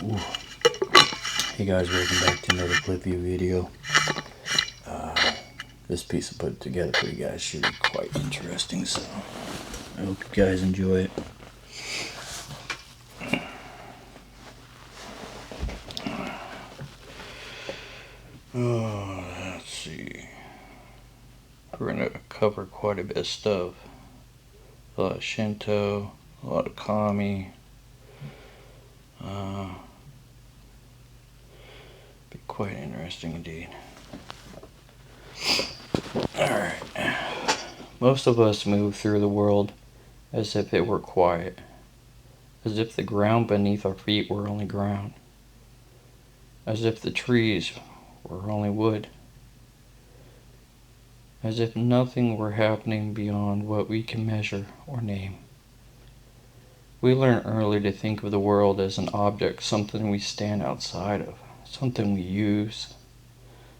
Ooh. Hey guys, welcome back to another clip view video. This piece I put together for you guys should be quite interesting, so I hope you guys enjoy it. Let's see. We're going to cover quite a bit of stuff. A lot of Shinto, a lot of Kami. Be quite interesting indeed. Alright. Most of us move through the world as if it were quiet, as if the ground beneath our feet were only ground, as if the trees were only wood, as if nothing were happening beyond what we can measure or name. We learn early to think of the world as an object, something we stand outside of, something we use,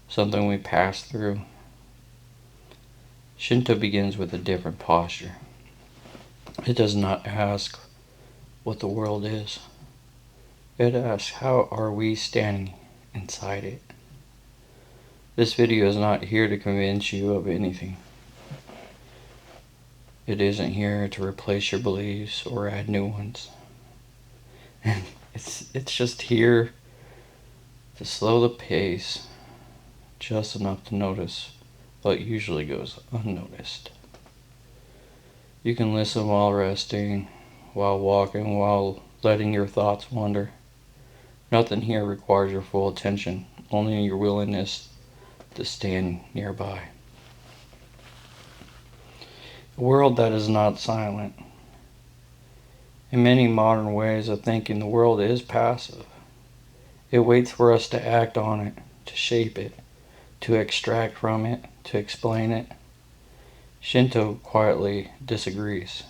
something we pass through. Shinto begins with a different posture. It does not ask what the world is. It asks, how are we standing inside it? This video is not here to convince you of anything. It isn't here to replace your beliefs or add new ones. And it's just here to slow the pace just enough to notice what usually goes unnoticed. You can listen while resting, while walking, while letting your thoughts wander. Nothing here requires your full attention, only your willingness to stand nearby. A world that is not silent. In many modern ways of thinking, the world is passive. It waits for us to act on it, to shape it, to extract from it, to explain it. Shinto quietly disagrees.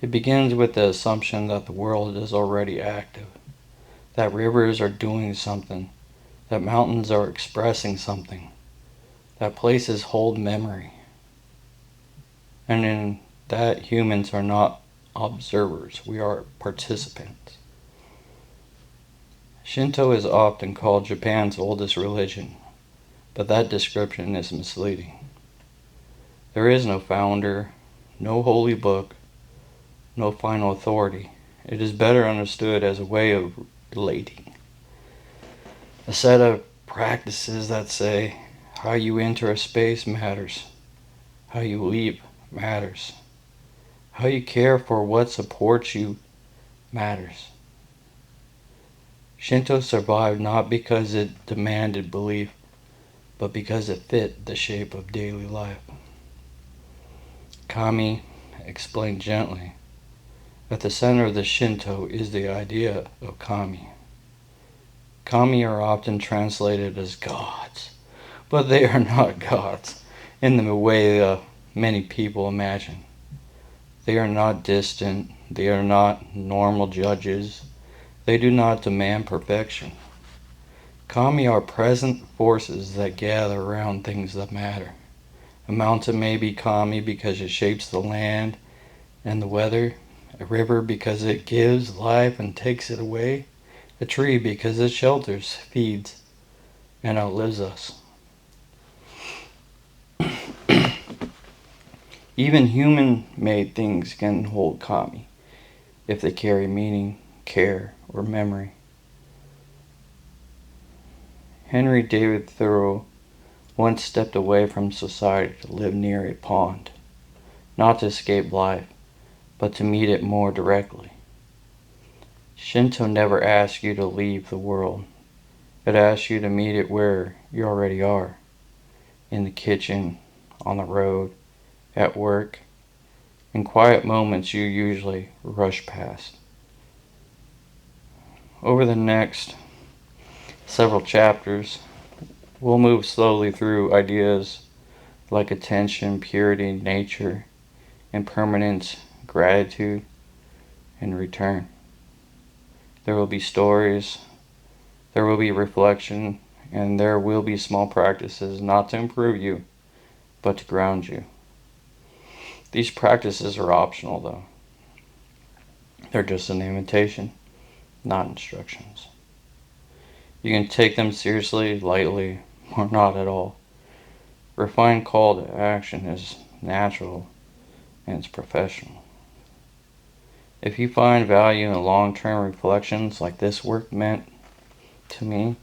It begins with the assumption that the world is already active, that rivers are doing something, that mountains are expressing something, that places hold memory, and in that humans are not observers, we are participants. Shinto is often called Japan's oldest religion, but that description is misleading. There is no founder, no holy book, no final authority. It is better understood as a way of relating. A set of practices that say how you enter a space matters, how you leave matters, how you care for what supports you matters. Shinto survived not because it demanded belief, but because it fit the shape of daily life. Kami explained gently. At the center of the Shinto is the idea of Kami. Kami are often translated as gods, but they are not gods in the way many people imagine. They are not distant, they are not normal judges, they do not demand perfection. Kami are present forces that gather around things that matter. A mountain may be Kami because it shapes the land and the weather, a river because it gives life and takes it away, a tree because it shelters, feeds, and outlives us. Even human-made things can hold Kami if they carry meaning, care, or memory. Henry David Thoreau once stepped away from society to live near a pond, not to escape life, but to meet it more directly. Shinto never asks you to leave the world. It asks you to meet it where you already are, in the kitchen, on the road, at work, in quiet moments you usually rush past. Over the next several chapters, we'll move slowly through ideas like attention, purity, nature, impermanence, gratitude, and return. There will be stories, there will be reflection, and there will be small practices not to improve you, but to ground you. These practices are optional though. They're just an invitation not instructions. You can take them seriously, lightly, or not at all. Refined call to action is natural and it's professional. If you find value in long-term reflections like this work meant to me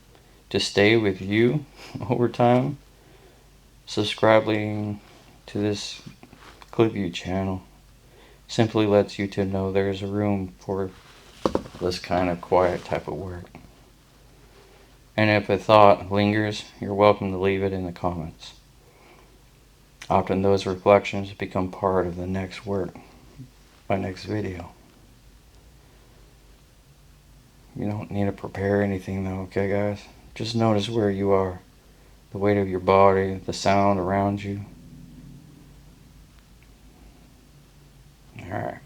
to stay with you over time, subscribing to this ClipView channel simply lets you to know there's a room for this kind of quiet type of work. And if a thought lingers, you're welcome to leave it in the comments. Often those reflections become part of the next work, my next video. You don't need to prepare anything though, okay guys? Just notice where you are, the weight of your body, the sound around you. Alright.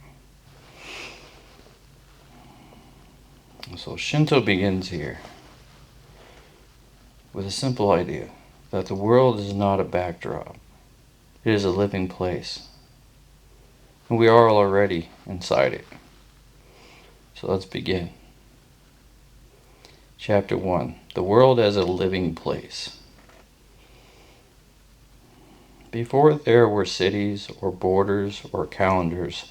So Shinto begins here with a simple idea that the world is not a backdrop. It is a living place. And we are already inside it. So let's begin. Chapter 1. The world as a living place. Before there were cities or borders or calendars,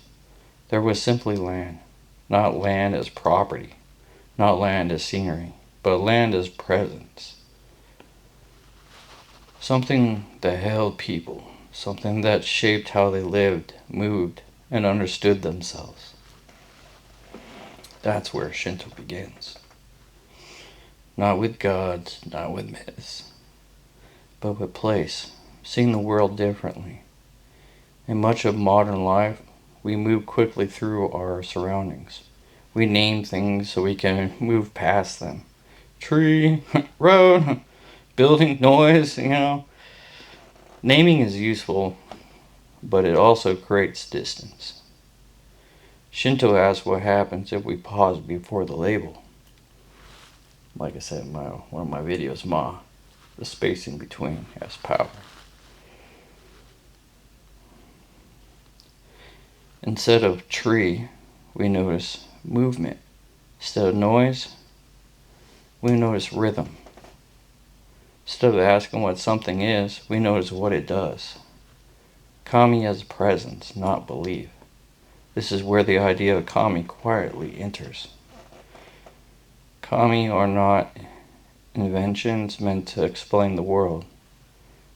there was simply land. Not land as property, not land as scenery, but land as presence. Something that held people, something that shaped how they lived, moved, and understood themselves. That's where Shinto begins. Not with gods, not with myths, but with place, seeing the world differently. In much of modern life, we move quickly through our surroundings. We name things so we can move past them. Tree, road, building, noise, Naming is useful, but it also creates distance. Shinto asks what happens if we pause before the label. Like I said in one of my videos, the space in between has power. Instead of tree, we notice movement. Instead of noise, we notice rhythm. Instead of asking what something is, we notice what it does. Kami as presence, not belief. This is where the idea of Kami quietly enters. Kami are not inventions meant to explain the world.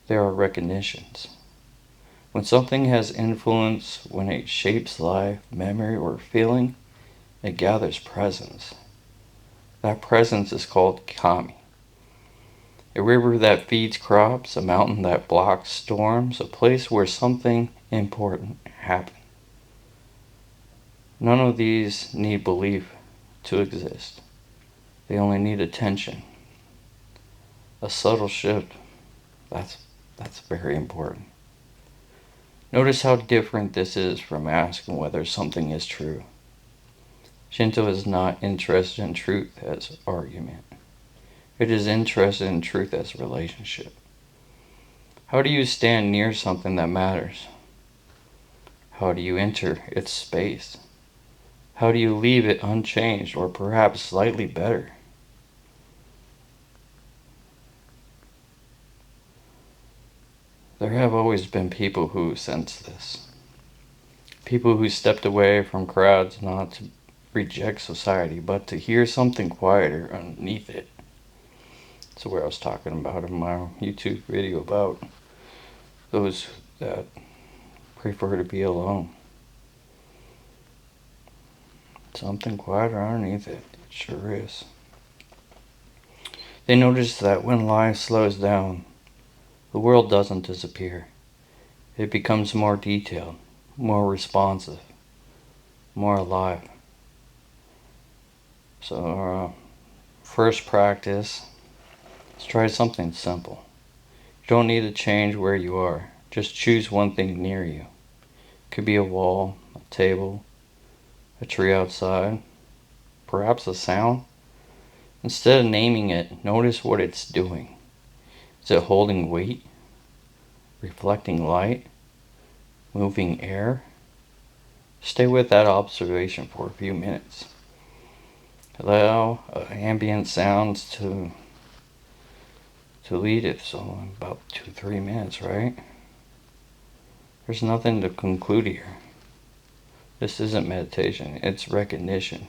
They are recognitions. When something has influence, when it shapes life, memory, or feeling, it gathers presence. That presence is called Kami. A river that feeds crops, a mountain that blocks storms, a place where something important happened. None of these need belief to exist. They only need attention. A subtle shift, that's very important. Notice how different this is from asking whether something is true. Shinto is not interested in truth as argument. It is interested in truth as relationship. How do you stand near something that matters? How do you enter its space? How do you leave it unchanged or perhaps slightly better? There have always been people who sense this. People who stepped away from crowds not to reject society, but to hear something quieter underneath it. That's what I was talking about in my YouTube video about those that prefer to be alone. Something quieter underneath it. It sure is. They notice that when life slows down, the world doesn't disappear. It becomes more detailed, more responsive, more alive. So our first practice, let's try something simple. You don't need to change where you are. Just choose one thing near you. It could be a wall, a table, a tree outside, perhaps a sound. Instead of naming it, notice what it's doing. Is it holding weight? Reflecting light? Moving air? Stay with that observation for a few minutes. Allow ambient sounds to lead it. So about 2-3 minutes, right? There's nothing to conclude here. This isn't meditation, it's recognition,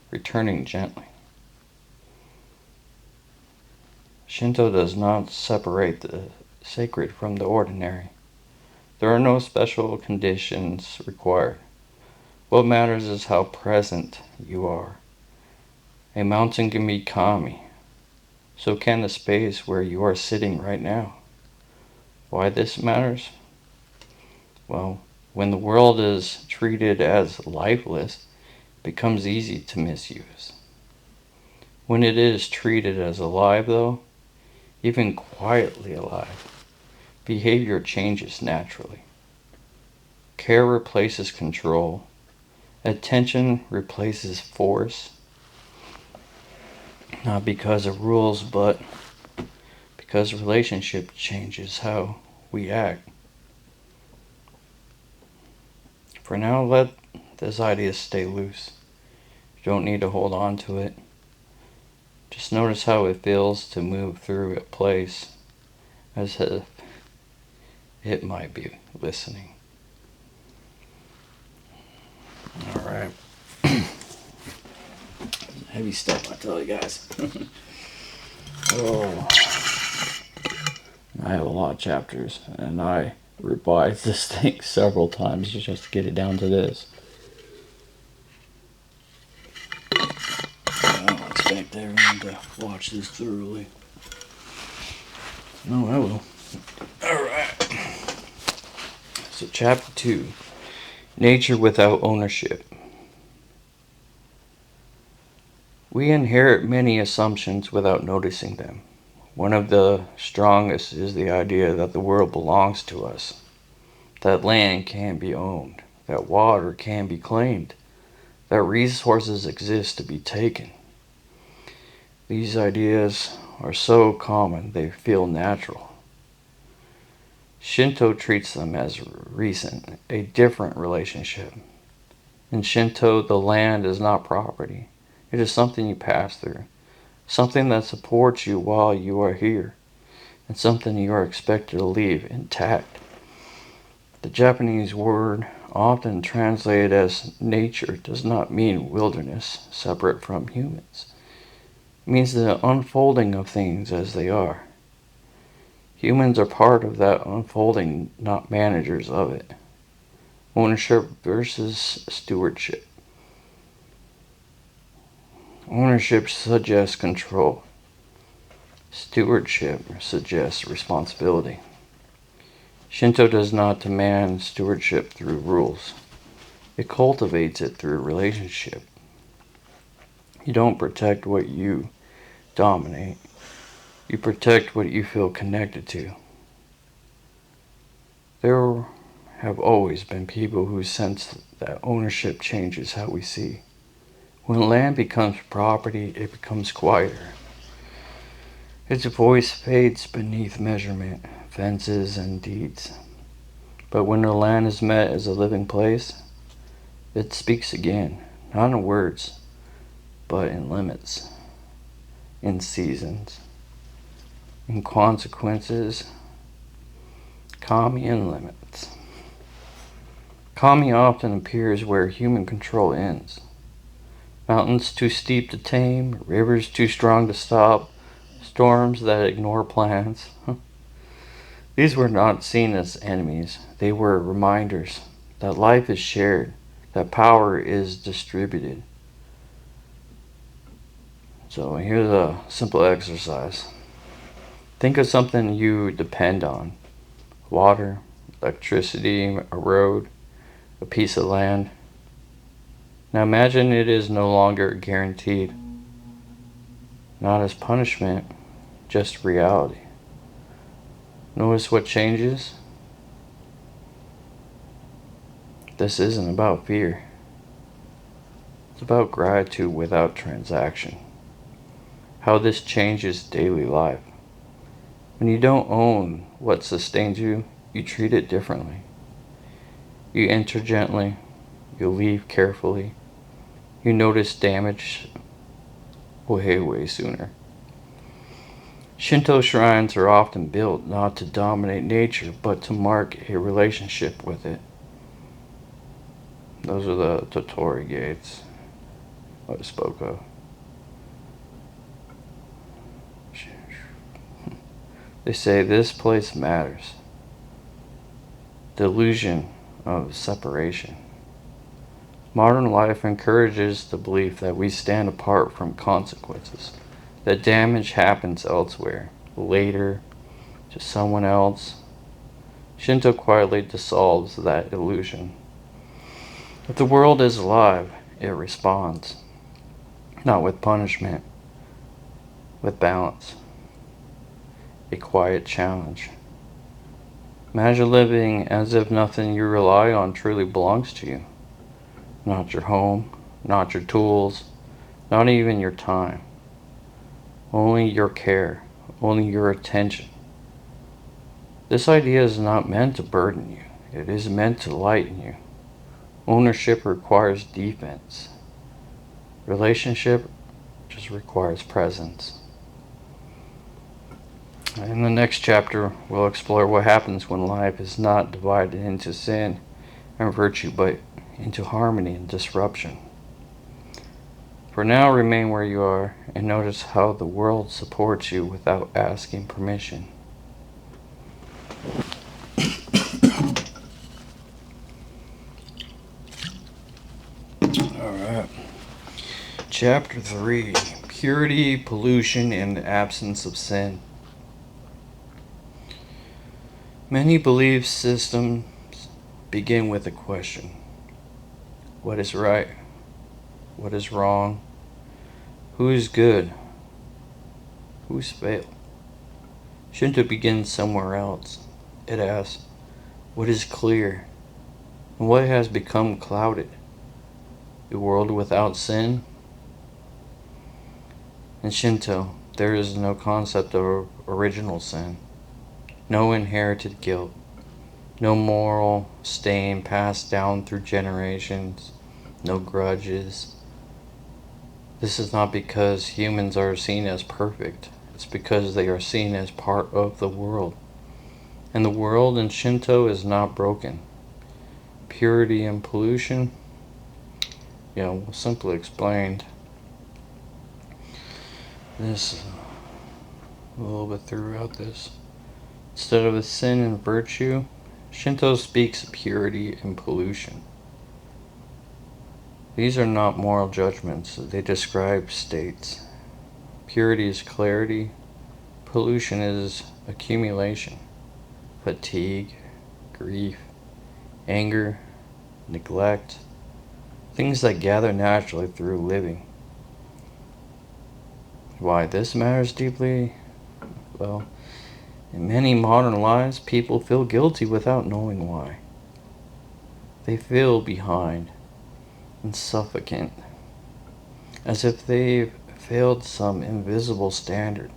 returning gently. Shinto does not separate the sacred from the ordinary. There are no special conditions required. What matters is how present you are. A mountain can be kami. So can the space where you are sitting right now. Why this matters? Well, when the world is treated as lifeless, it becomes easy to misuse. When it is treated as alive, though, even quietly alive, behavior changes naturally. Care replaces control. Attention replaces force. Not because of rules, but because relationship changes how we act. For now, let this idea stay loose. You don't need to hold on to it. Just notice how it feels to move through a place as if it might be listening. Alright. Heavy stuff, I tell you guys. Oh. I have a lot of chapters, and I revised this thing several times just to get it down to this. I don't expect everyone to watch this thoroughly. No, I will. Alright. So chapter 2. Nature without ownership. We inherit many assumptions without noticing them. One of the strongest is the idea that the world belongs to us, that land can be owned, that water can be claimed, that resources exist to be taken. These ideas are so common they feel natural. Shinto treats them as recent, a different relationship. In Shinto, the land is not property. It is something you pass through, something that supports you while you are here, and something you are expected to leave intact. The Japanese word, often translated as nature, does not mean wilderness separate from humans. It means the unfolding of things as they are. Humans are part of that unfolding, not managers of it. Ownership versus stewardship. Ownership suggests control. Stewardship suggests responsibility. Shinto does not demand stewardship through rules. It cultivates it through relationship. You don't protect what you dominate. You protect what you feel connected to. There have always been people who sense that ownership changes how we see. When land becomes property, it becomes quieter. Its voice fades beneath measurement, fences, and deeds. But when the land is met as a living place, it speaks again, not in words, but in limits, in seasons, in consequences, kami and limits. Kami often appears where human control ends. Mountains too steep to tame, rivers too strong to stop, storms that ignore plans. These were not seen as enemies. They were reminders that life is shared, that power is distributed. So here's a simple exercise. Think of something you depend on. Water, electricity, a road, a piece of land. Now imagine it is no longer guaranteed. Not as punishment, just reality. Notice what changes? This isn't about fear. It's about gratitude without transaction. How this changes daily life. When you don't own what sustains you, you treat it differently. You enter gently. You leave carefully. You notice damage way sooner. Shinto shrines are often built not to dominate nature, but to mark a relationship with it. Those are the Totori gates I spoke of. They say this place matters. The illusion of separation. Modern life encourages the belief that we stand apart from consequences, that damage happens elsewhere, later, to someone else. Shinto quietly dissolves that illusion. If the world is alive, it responds, not with punishment, with balance. A quiet challenge. Imagine living as if nothing you rely on truly belongs to you. Not your home, not your tools, not even your time. Only your care, only your attention. This idea is not meant to burden you. It is meant to lighten you. Ownership requires defense. Relationship just requires presence. In the next chapter, we'll explore what happens when life is not divided into sin and virtue, but into harmony and disruption. For now, remain where you are and notice how the world supports you without asking permission. Alright. Chapter 3. Purity, pollution, and the absence of sin. Many belief systems begin with a question. What is right? What is wrong? Who is good? Who's failed? Shinto begins somewhere else. It asks, what is clear? And what has become clouded? A world without sin? In Shinto, there is no concept of original sin, no inherited guilt, no moral stain passed down through generations, no grudges. This is not because humans are seen as perfect. It's because they are seen as part of the world. And the world in Shinto is not broken. Purity and pollution, simply explained this a little bit throughout this. Instead of a sin and virtue, Shinto speaks of purity and pollution. These are not moral judgments, they describe states. Purity is clarity, pollution is accumulation, fatigue, grief, anger, neglect, things that gather naturally through living. Why this matters deeply? Well, in many modern lives, people feel guilty without knowing why. They feel behind and suffocant, as if they've failed some invisible standard.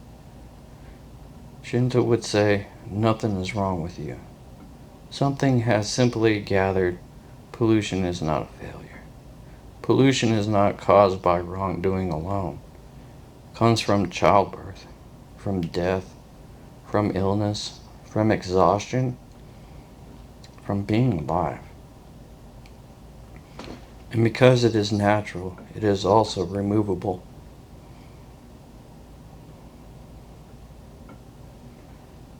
Shinto would say, nothing is wrong with you. Something has simply gathered. Pollution is not a failure. Pollution is not caused by wrongdoing alone. It comes from childbirth, from death, from illness, from exhaustion, from being alive. And because it is natural, it is also removable.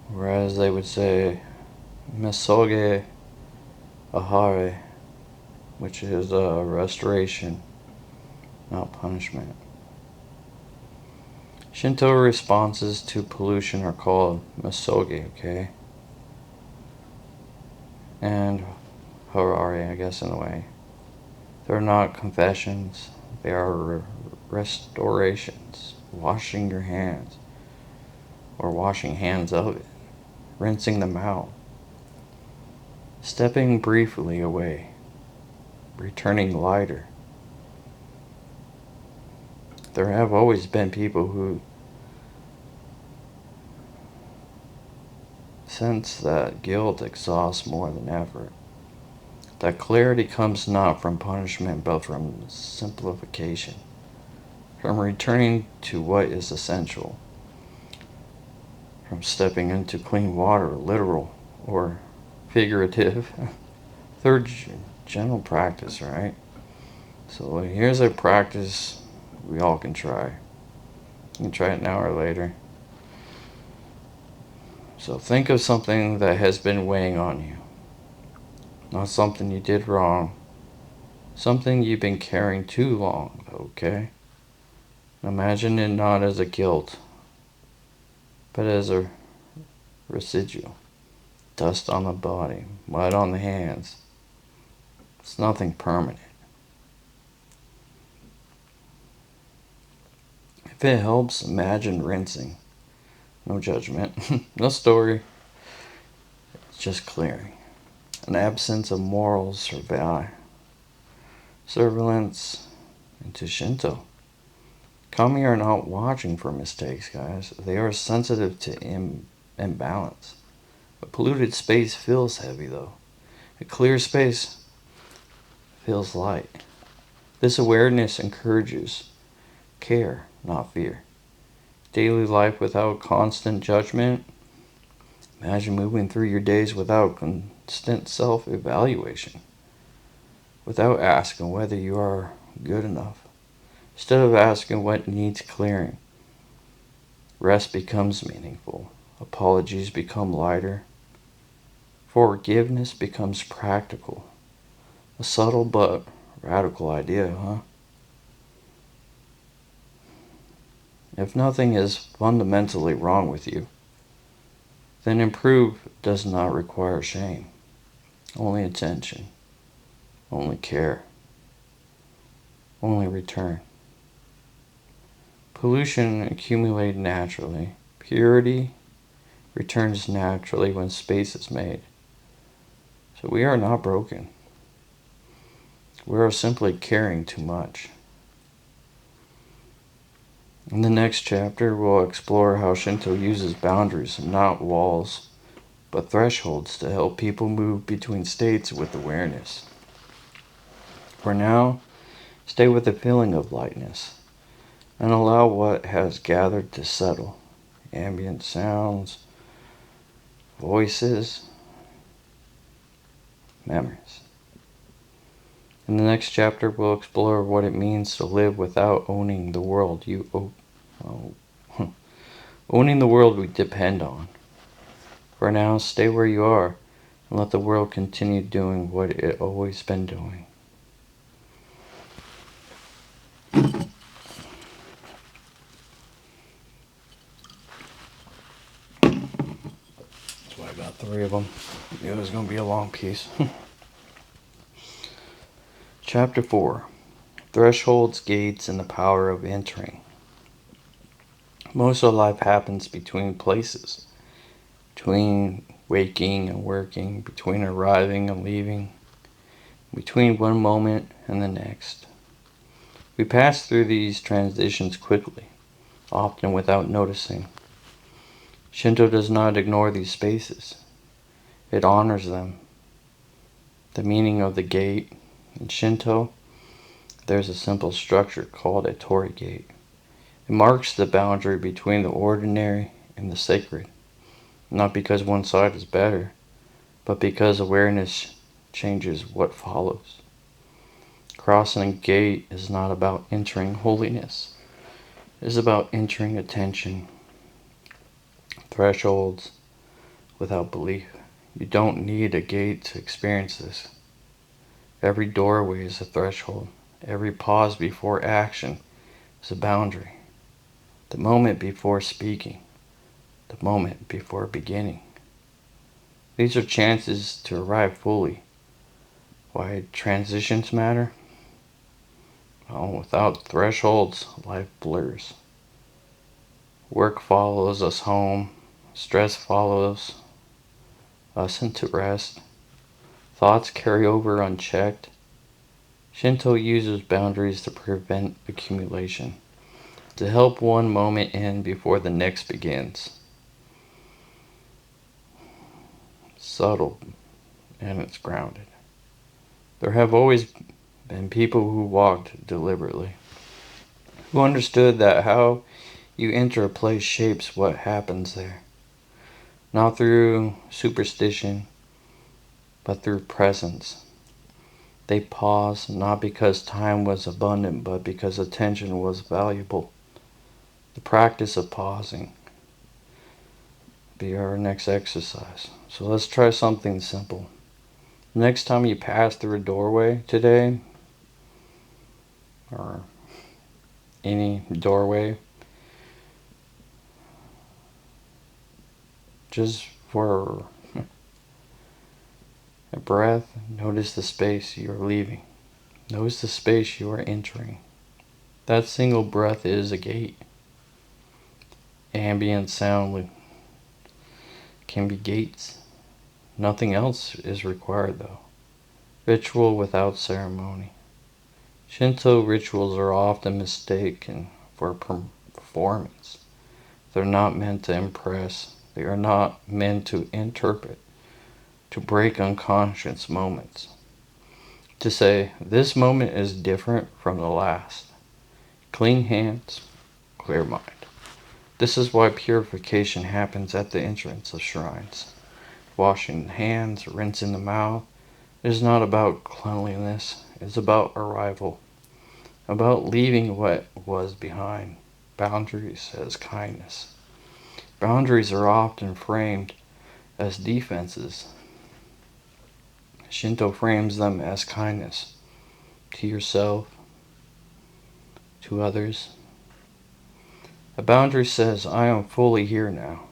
Whereas they would say, Mesoge Ahare, which is a restoration, not punishment. Shinto responses to pollution are called Mesoge, okay? And Harare, I guess, in a way. They're not confessions, they are restorations. Washing your hands, or washing hands of it, rinsing them out, stepping briefly away, returning lighter. There have always been people who sense that guilt exhausts more than effort. That clarity comes not from punishment but from simplification, from returning to what is essential, from stepping into clean water, literal or figurative. Third, gentle practice, right? So here's a practice we all can try. You can try it now or later. So think of something that has been weighing on you. Not something you did wrong. Something you've been carrying too long, okay? Imagine it not as a guilt, but as a residual. Dust on the body, mud on the hands. It's nothing permanent. If it helps, imagine rinsing. No judgment, no story. It's just clearing. An absence of moral surveillance into Shinto. Kami are not watching for mistakes, guys. They are sensitive to imbalance. A polluted space feels heavy, though. A clear space feels light. This awareness encourages care, not fear. Daily life without constant judgment. Imagine moving through your days without constant self-evaluation. Without asking whether you are good enough. Instead of asking what needs clearing. Rest becomes meaningful. Apologies become lighter. Forgiveness becomes practical. A subtle but radical idea, huh? If nothing is fundamentally wrong with you, then improve does not require shame. Only attention. Only care. Only return. Pollution accumulates naturally. Purity returns naturally when space is made. So we are not broken. We are simply caring too much. In the next chapter, we'll explore how Shinto uses boundaries, not walls, but thresholds to help people move between states with awareness. For now, stay with the feeling of lightness and allow what has gathered to settle. Ambient sounds, voices, memories. In the next chapter, we'll explore what it means to live without owning the world owning the world we depend on. For now, stay where you are and let the world continue doing what it always been doing. That's why I got 3 of them. I knew it was going to be a long piece. Chapter 4. Thresholds, Gates, and the Power of Entering. Most of life happens between places. Between waking and working, between arriving and leaving, between one moment and the next. We pass through these transitions quickly, often without noticing. Shinto does not ignore these spaces. It honors them. The meaning of the gate in Shinto, there's a simple structure called a torii gate. It marks the boundary between the ordinary and the sacred. Not because one side is better, but because awareness changes what follows. Crossing a gate is not about entering holiness. It is about entering attention. Thresholds without belief. You don't need a gate to experience this. Every doorway is a threshold. Every pause before action is a boundary. The moment before speaking. The moment before beginning. These are chances to arrive fully. Why transitions matter? Oh, without thresholds, life blurs. Work follows us home. Stress follows us into rest. Thoughts carry over unchecked. Shinto uses boundaries to prevent accumulation, to help one moment end before the next begins. Subtle, and it's grounded. There have always been people who walked deliberately. who understood that how you enter a place shapes what happens there, not through superstition, but through presence. They paused not because time was abundant, but because attention was valuable. The practice of pausing be our next exercise. So let's try something simple. Next time you pass through a doorway today, or any doorway, just for a breath, notice the space you are leaving. Notice the space you are entering. That single breath is a gate. Ambient sound can be gates. Nothing else is required though. Ritual without ceremony. Shinto rituals are often mistaken for performance. They're not meant to impress. They are not meant to interpret, to break unconscious moments. To say, this moment is different from the last. Clean hands, clear mind. This is why purification happens at the entrance of shrines. Washing hands, rinsing the mouth. It is not about cleanliness. It's about arrival. About leaving what was behind. Boundaries as kindness. Boundaries are often framed as defenses. Shinto frames them as kindness to yourself, to others. A boundary says, I am fully here now.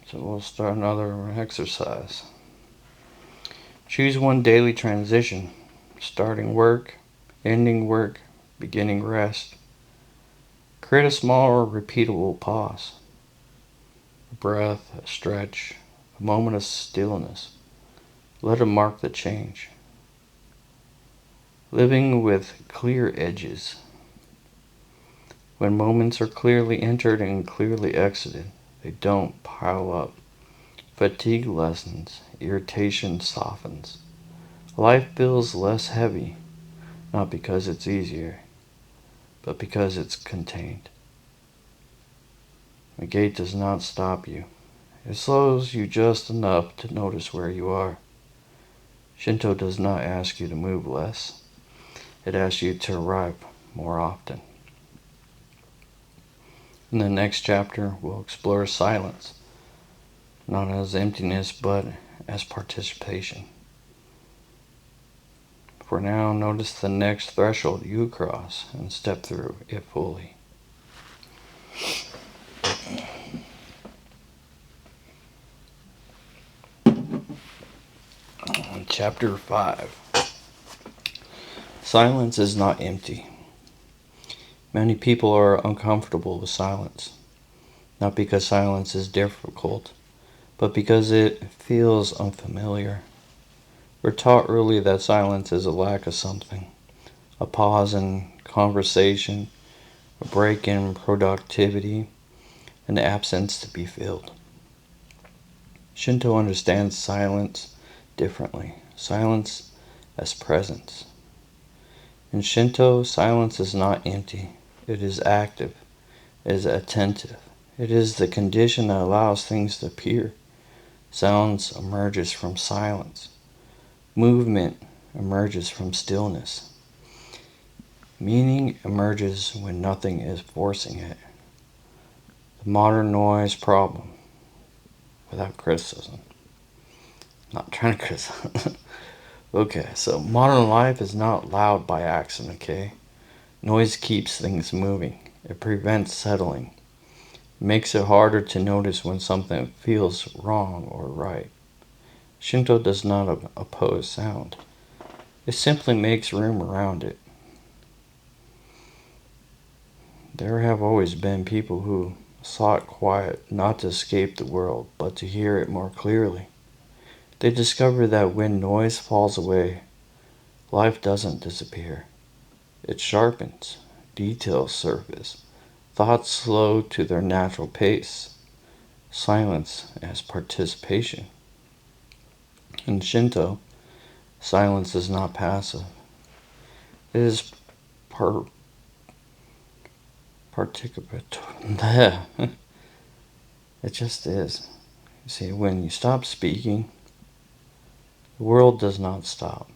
So we'll start another exercise. Choose one daily transition, starting work, ending work, beginning rest. Create a small or repeatable pause. A breath, a stretch, a moment of stillness. Let it mark the change. Living with clear edges. When moments are clearly entered and clearly exited, they don't pile up. Fatigue lessens, irritation softens. Life feels less heavy, not because it's easier, but because it's contained. The gate does not stop you. It slows you just enough to notice where you are. Shinto does not ask you to move less. It asks you to arrive more often. In the next chapter, we'll explore silence, not as emptiness, but as participation. For now, notice the next threshold you cross and step through it fully. Chapter 5. Silence is not empty. Many people are uncomfortable with silence, not because silence is difficult, but because it feels unfamiliar. We're taught early that silence is a lack of something, a pause in conversation, a break in productivity, an absence to be filled. Shinto understands silence differently. Silence as presence. In Shinto, silence is not empty. It is active. It is attentive. It is the condition that allows things to appear. Sounds emerges from silence. Movement emerges from stillness. Meaning emerges when nothing is forcing it. The modern noise problem, without criticism. Not trying to criticize. Okay, so modern life is not loud by accident, okay? Noise keeps things moving. It prevents settling. It makes it harder to notice when something feels wrong or right. Shinto does not oppose sound. It simply makes room around it. There have always been people who sought quiet not to escape the world, but to hear it more clearly. They discover that when noise falls away, life doesn't disappear. It sharpens, details surface, thoughts slow to their natural pace. Silence as participation. In Shinto, silence is not passive. It is participant. It just is. You see, when you stop speaking, the world does not stop.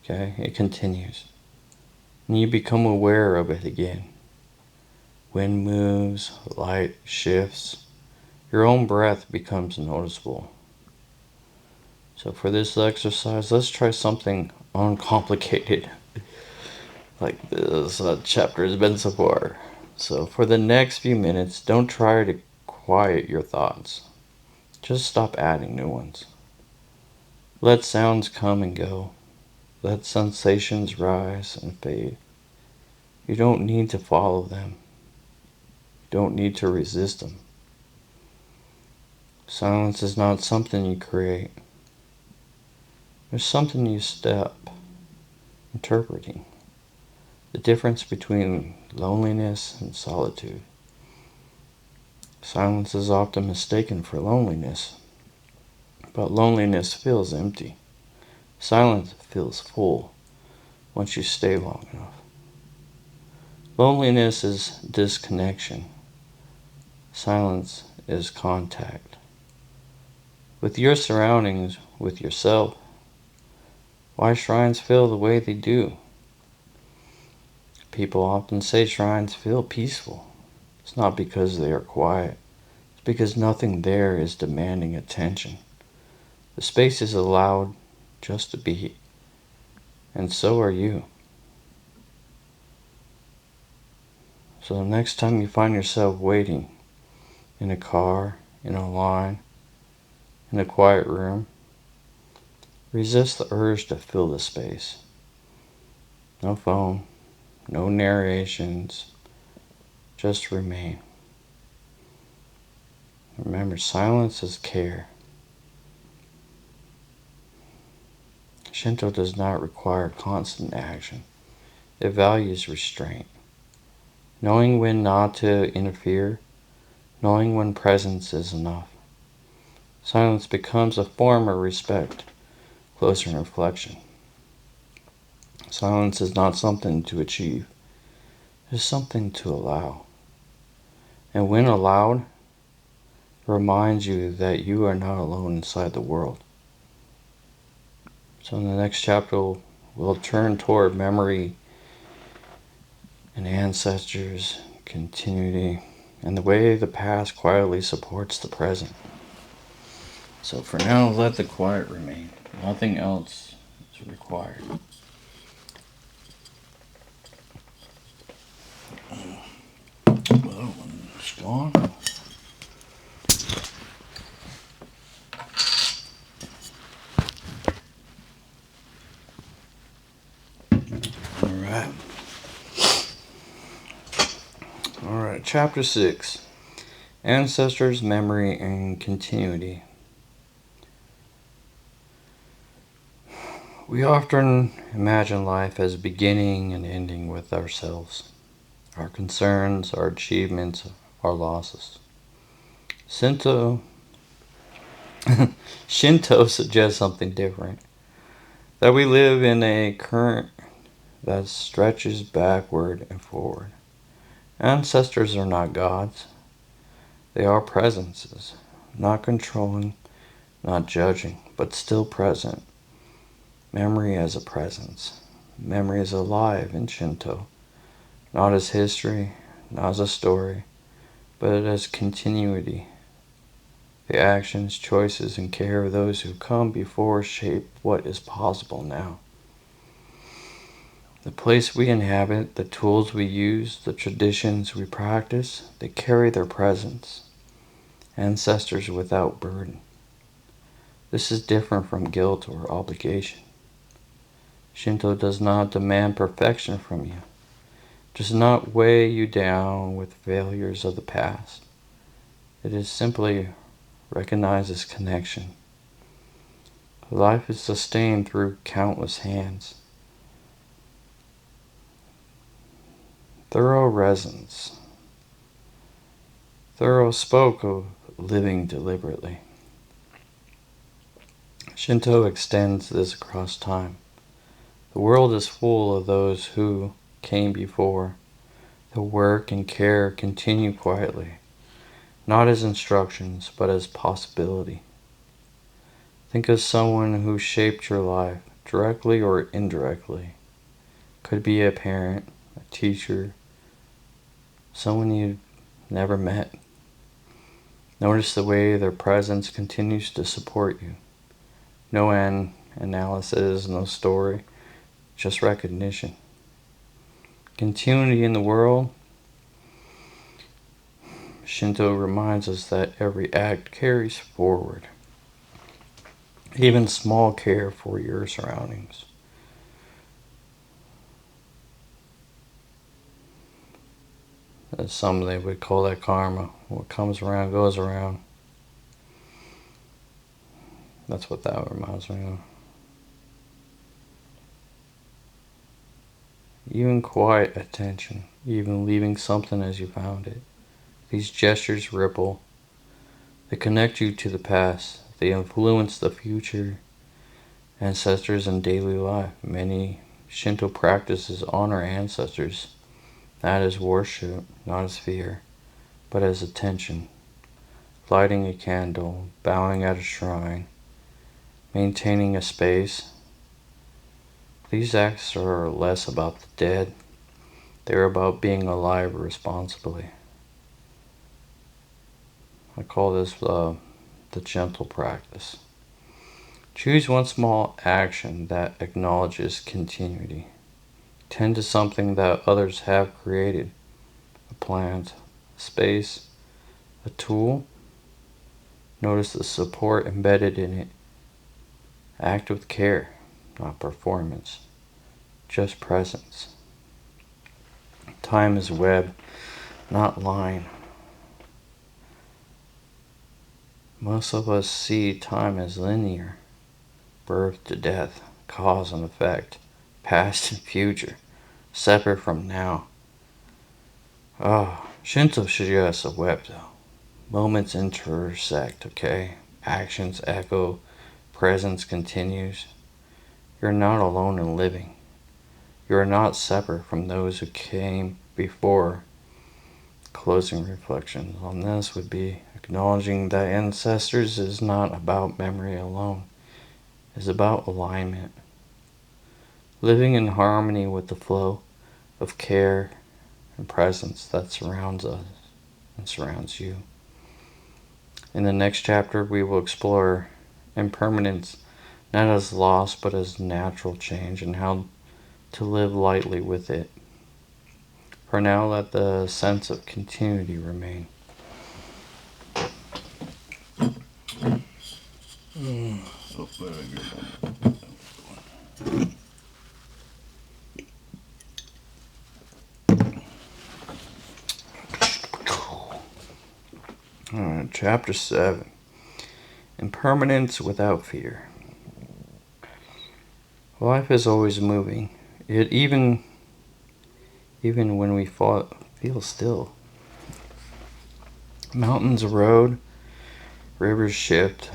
Okay? It continues. And you become aware of it again. Wind moves, light shifts. Your own breath becomes noticeable. So for this exercise, let's try something uncomplicated. Like this chapter has been so far. So for the next few minutes, don't try to quiet your thoughts. Just stop adding new ones. Let sounds come and go. Let sensations rise and fade. You don't need to follow them. You don't need to resist them. Silence is not something you create. There's something you step interpreting. The difference between loneliness and solitude. Silence is often mistaken for loneliness, but loneliness feels empty. Silence feels full once you stay long enough. Loneliness is disconnection. Silence is contact. With your surroundings, with yourself. Why shrines feel the way they do? People often say shrines feel peaceful. It's not because they are quiet. It's because nothing there is demanding attention. The space is allowed just to be. And so are you. So the next time you find yourself waiting in a car, in a line, in a quiet room, resist the urge to fill the space. No phone, no narrations, just remain. Remember, silence is care. Shinto does not require constant action. It values restraint. Knowing when not to interfere, knowing when presence is enough. Silence becomes a form of respect, closer in reflection. Silence is not something to achieve. It is something to allow. And when allowed, it reminds you that you are not alone inside the world. So in the next chapter, we'll turn toward memory and ancestors, continuity, and the way the past quietly supports the present. So for now, let the quiet remain. Nothing else is required. Well, it's gone. All right, chapter 6. Ancestors, memory, and continuity. We often imagine life as beginning and ending with ourselves, our concerns, our achievements, our losses. Shinto suggests something different, that we live in a current that stretches backward and forward. Ancestors are not gods. They are presences, not controlling, not judging, but still present. Memory as a presence. Memory is alive in Shinto, not as history, not as a story, but as continuity. The actions, choices, and care of those who come before shape what is possible now. The place we inhabit, the tools we use, the traditions we practice, they carry their presence. Ancestors without burden. This is different from guilt or obligation. Shinto does not demand perfection from you. It does not weigh you down with failures of the past. It is simply recognizes connection. Life is sustained through countless hands. Thorough resonance. Thoreau spoke of living deliberately. Shinto extends this across time. The world is full of those who, came before. The work and care continue quietly, not as instructions, but as possibility. Think of someone who shaped your life, directly or indirectly. Could be a parent, a teacher, someone you never met. Notice the way their presence continues to support you. No analysis, no story, just recognition. Continuity in the world. Shinto reminds us that every act carries forward. Even small care for your surroundings. As some they would call that karma. What comes around goes around. That's what that reminds me of. Even quiet attention, even leaving something as you found it. These gestures ripple. They connect you to the past. They influence the future. Ancestors in daily life. Many Shinto practices honor ancestors, not as worship, not as fear, but as attention. Lighting a candle, bowing at a shrine, maintaining a space. These acts are less about the dead. They're about being alive responsibly. I call this the gentle practice. Choose one small action that acknowledges continuity. Tend to something that others have created. A plant, a space, a tool. Notice the support embedded in it. Act with care, not performance, just presence. Time is web, not line. Most of us see time as linear. Birth to death, cause and effect, past and future, separate from now. Shinto suggests a web though. Moments intersect, okay? Actions echo, presence continues. You're not alone in living. You are not separate from those who came before. Closing reflections on this would be acknowledging that ancestors is not about memory alone. It's about alignment. Living in harmony with the flow of care and presence that surrounds us and surrounds you. In the next chapter, we will explore impermanence not as loss but as natural change and how to live lightly with it. For now, let the sense of continuity remain. Alright, chapter 7. Impermanence without fear. Life is always moving. Yet even when we feel still. Mountains erode, rivers shift,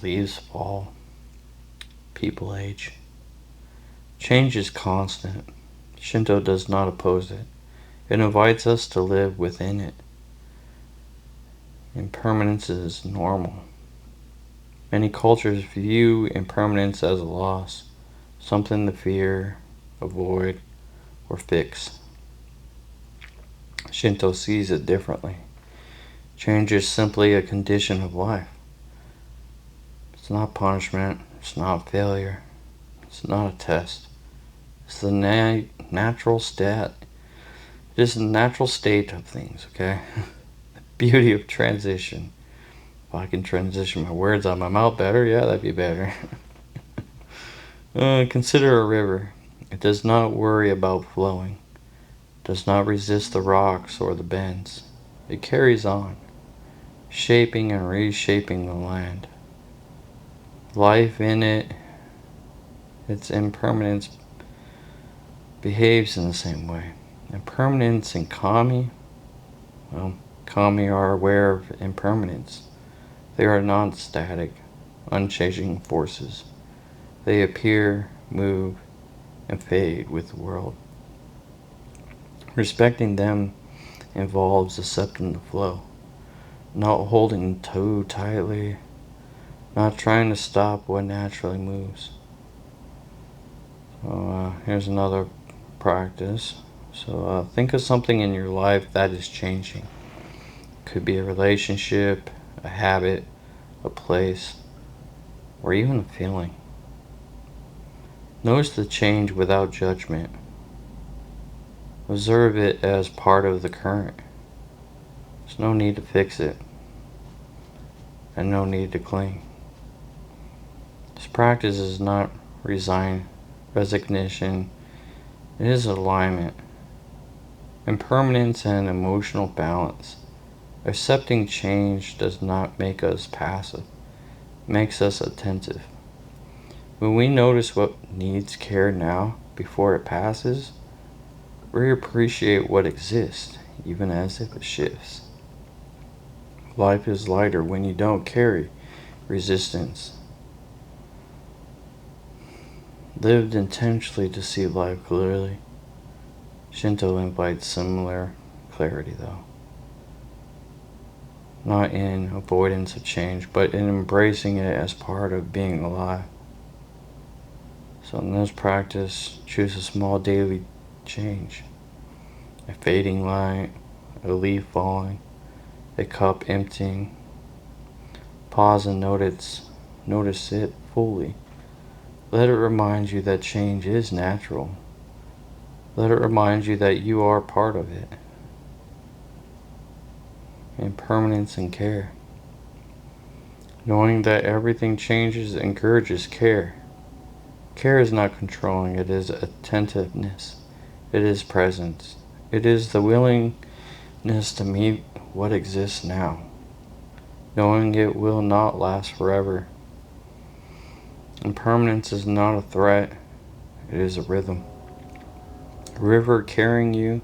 leaves fall, people age. Change is constant. Shinto does not oppose it. It invites us to live within it. Impermanence is normal. Many cultures view impermanence as a loss, something to fear, avoid, or fix. Shinto sees it differently. Change is simply a condition of life. It's not punishment, it's not failure, it's not a test. It's the natural state. It is the natural state of things, okay? The beauty of transition. If I can transition my words out of my mouth better, yeah, that'd be better. Consider a river. It does not worry about flowing. Does not resist the rocks or the bends. It carries on, shaping and reshaping the land. Life in it, its impermanence, behaves in the same way. Impermanence and kami, well, kami are aware of impermanence. They are non-static, unchanging forces. They appear, move, and fade with the world. Respecting them involves accepting the flow, not holding too tightly, not trying to stop what naturally moves. So here's another practice. So think of something in your life that is changing. Could be a relationship, a habit, a place, or even a feeling. Notice the change without judgment. Observe it as part of the current. There's no need to fix it, and no need to cling. This practice is not resignation, it is alignment, impermanence, and emotional balance. Accepting change does not make us passive, it makes us attentive. When we notice what needs care now before it passes, we appreciate what exists, even as if it shifts. Life is lighter when you don't carry resistance. Lived intentionally to see life clearly. Shinto invites similar clarity, though. Not in avoidance of change, but in embracing it as part of being alive. So in this practice, choose a small daily change. A fading light, a leaf falling, a cup emptying. Pause and notice it fully. Let it remind you that change is natural. Let it remind you that you are part of it. Impermanence and care. Knowing that everything changes encourages care. Care is not controlling, it is attentiveness. It is presence. It is the willingness to meet what exists now, knowing it will not last forever. Impermanence is not a threat, it is a rhythm. A river carrying you,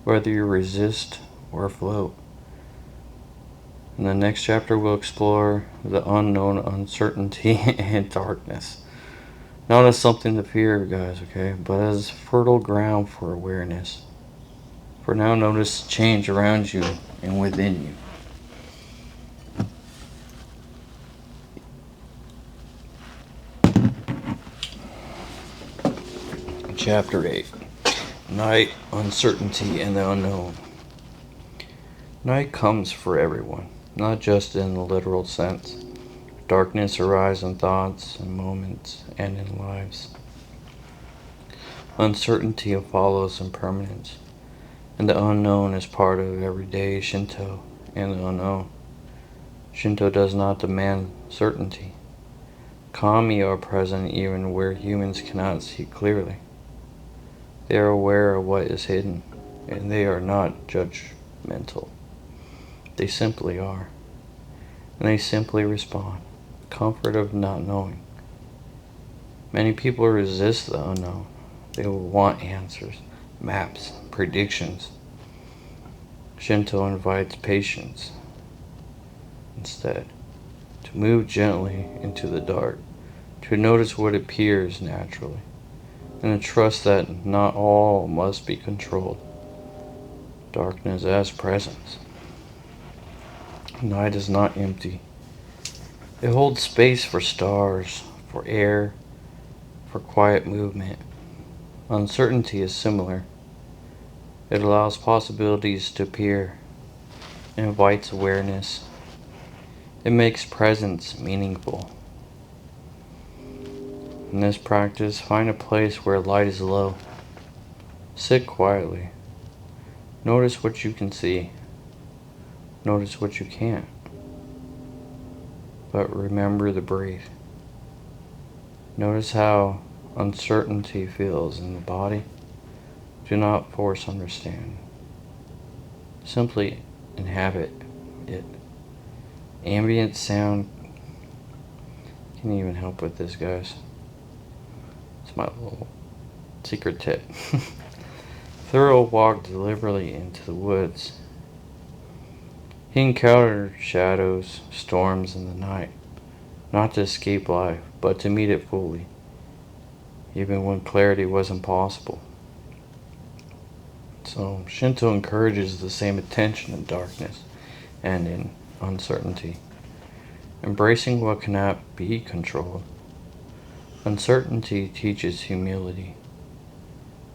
whether you resist or float. In the next chapter, we'll explore the unknown, uncertainty, and darkness. Not as something to fear, guys, okay? But as fertile ground for awareness. For now, notice change around you and within you. Chapter 8. Night, Uncertainty, and the Unknown. Night comes for everyone, not just in the literal sense. Darkness arises in thoughts and moments and in lives. Uncertainty follows impermanence, and the unknown is part of everyday Shinto and the unknown. Shinto does not demand certainty. Kami are present even where humans cannot see clearly. They are aware of what is hidden, and they are not judgmental. They simply are, and they simply respond. Comfort of not knowing. Many people resist the unknown. They will want answers, maps, predictions. Shinto invites patience instead, to move gently into the dark, to notice what appears naturally, and to trust that not all must be controlled. Darkness as presence. Night is not empty. It holds space for stars, for air, for quiet movement. Uncertainty is similar. It allows possibilities to appear. It invites awareness. It makes presence meaningful. In this practice, find a place where light is low. Sit quietly. Notice what you can see. Notice what you can't. But remember to breathe. Notice how uncertainty feels in the body. Do not force understanding. Simply inhabit it. Ambient sound can even help with this, guys. It's my little secret tip. Thoreau walked deliberately into the woods. He encountered shadows, storms in the night, not to escape life, but to meet it fully, even when clarity was impossible. So Shinto encourages the same attention in darkness and in uncertainty, embracing what cannot be controlled. Uncertainty teaches humility,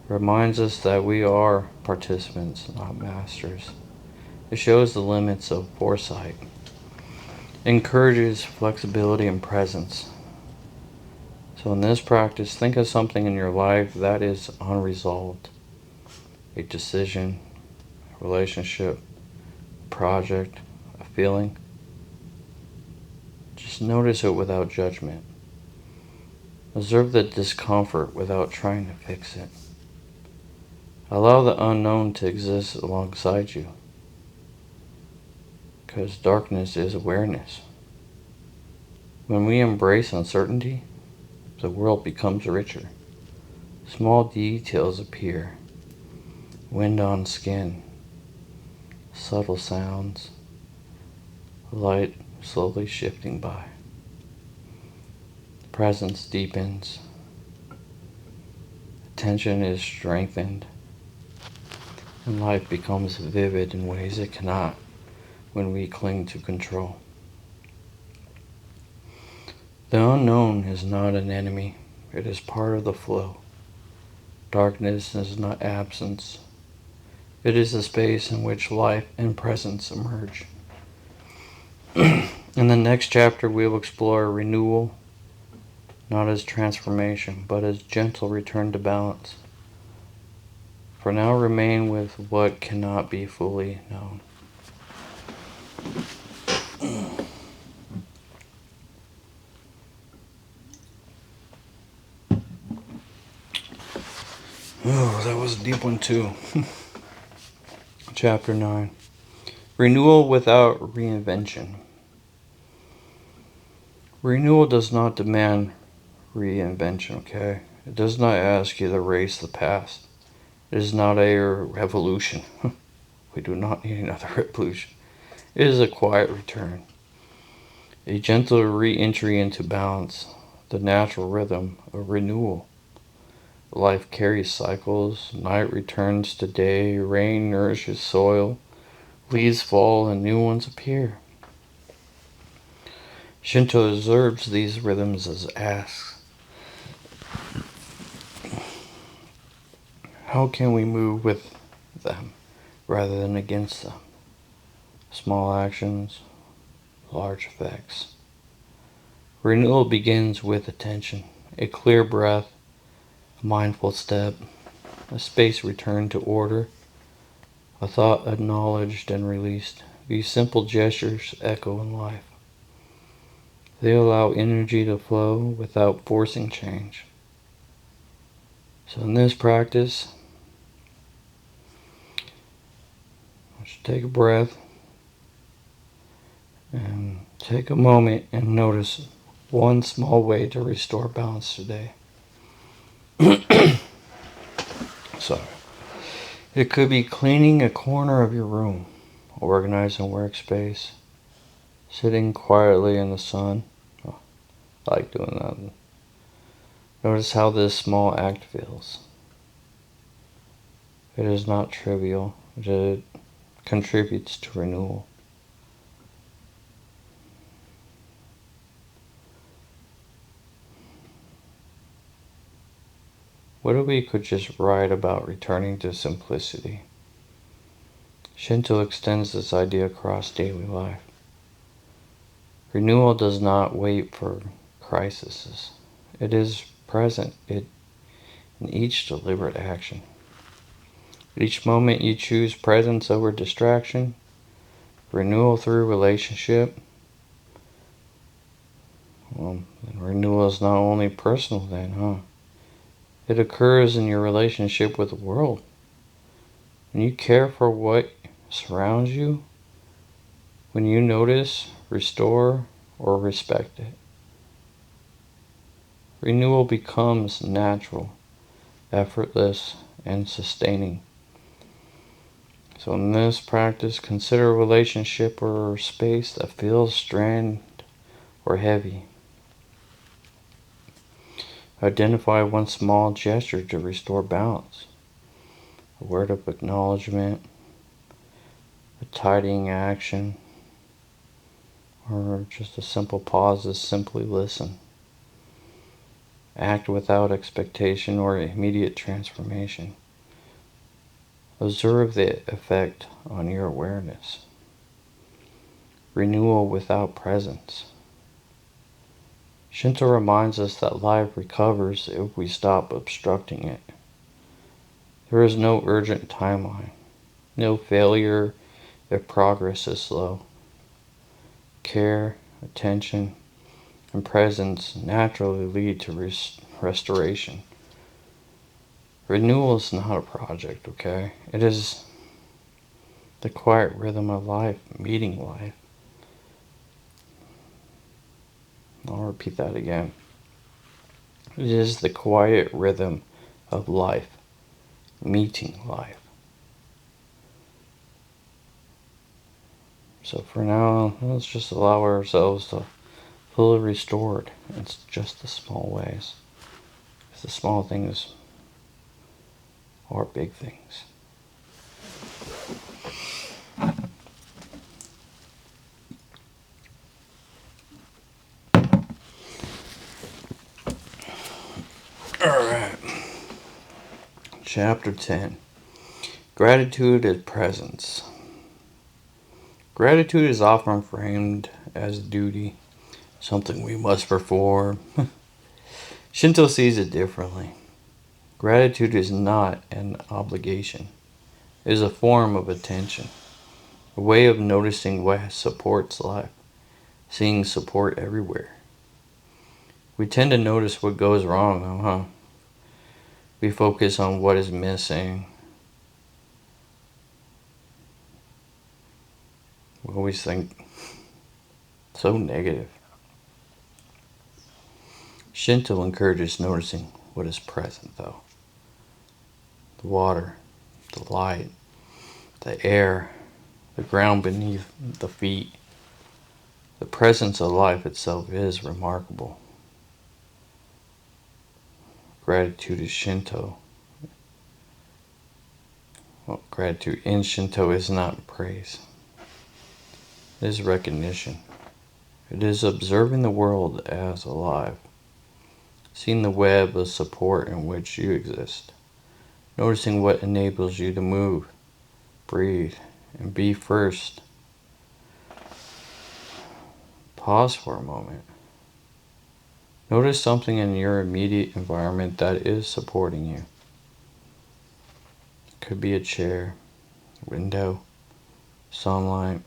reminds us that we are participants, not masters. It shows the limits of foresight, encourages flexibility and presence. So in this practice, think of something in your life that is unresolved. A decision, a relationship, a project, a feeling. Just notice it without judgment. Observe the discomfort without trying to fix it. Allow the unknown to exist alongside you, because darkness is awareness. When we embrace uncertainty, the world becomes richer. Small details appear. Wind on skin, subtle sounds, light slowly shifting by. Presence deepens. Attention is strengthened. And life becomes vivid in ways it cannot when we cling to control. The unknown is not an enemy. It is part of the flow. Darkness is not absence. It is the space in which life and presence emerge. In the next chapter, we will explore renewal, not as transformation, but as gentle return to balance. For now, remain with what cannot be fully known. Oh, that was a deep one too. Chapter 9. Renewal without reinvention. Renewal does not demand reinvention, okay? It does not ask you to erase the past. It is not a revolution. We do not need another revolution. It is a quiet return. A gentle re-entry into balance, the natural rhythm of renewal. Life carries cycles, night returns to day, rain nourishes soil, leaves fall and new ones appear. Shinto observes these rhythms as asks, how can we move with them rather than against them? Small actions, large effects. Renewal begins with attention, a clear breath, a mindful step, a space returned to order, a thought acknowledged and released. These simple gestures echo in life. They allow energy to flow without forcing change. So in this practice, I should take a breath and take a moment and notice one small way to restore balance today. So, it could be cleaning a corner of your room, organizing workspace, sitting quietly in the sun. Oh, I like doing that. Notice how this small act feels. It is not trivial. It contributes to renewal. What if we could just write about returning to simplicity? Shinto extends this idea across daily life. Renewal does not wait for crises. It is present in each deliberate action. At each moment you choose presence over distraction, renewal through relationship. Well, renewal is not only personal then, huh? It occurs in your relationship with the world. When you care for what surrounds you, when you notice, restore, or respect it, renewal becomes natural, effortless, and sustaining. So in this practice, consider a relationship or space that feels strained or heavy. Identify one small gesture to restore balance. a word of acknowledgement, a tidying action, or just a simple pause to simply listen. Act without expectation or immediate transformation. Observe the effect on your awareness. Renewal without presence. Shinto reminds us that life recovers if we stop obstructing it. There is no urgent timeline, no failure if progress is slow. Care, attention, and presence naturally lead to restoration. Renewal is not a project, okay? It is the quiet rhythm of life, meeting life. I'll repeat that again. It is the quiet rhythm of life, meeting life. So for now, let's just allow ourselves to fully restored. It's just the small ways. Because the small things are big things. Alright. Chapter 10. Gratitude is presence. Gratitude is often framed as duty, something we must perform. Shinto sees it differently. Gratitude is not an obligation. It is a form of attention, a way of noticing what supports life, seeing support everywhere. We tend to notice what goes wrong, We focus on what is missing. We always think so negative. Shinto encourages noticing what is present, though. The water, the light, the air, the ground beneath the feet. The presence of life itself is remarkable. Gratitude is Shinto. Well, gratitude in Shinto is not praise. It is recognition. It is observing the world as alive, seeing the web of support in which you exist, noticing what enables you to move, breathe, and be first. Pause for a moment. Notice something in your immediate environment that is supporting you. It could be a chair, window, sunlight,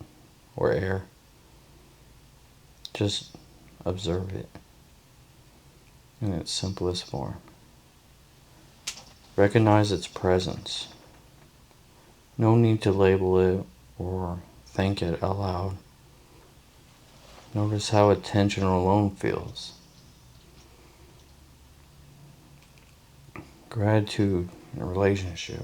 or air. Just observe it in its simplest form. Recognize its presence. No need to label it or think it aloud. Notice how attention alone feels. Gratitude in a relationship.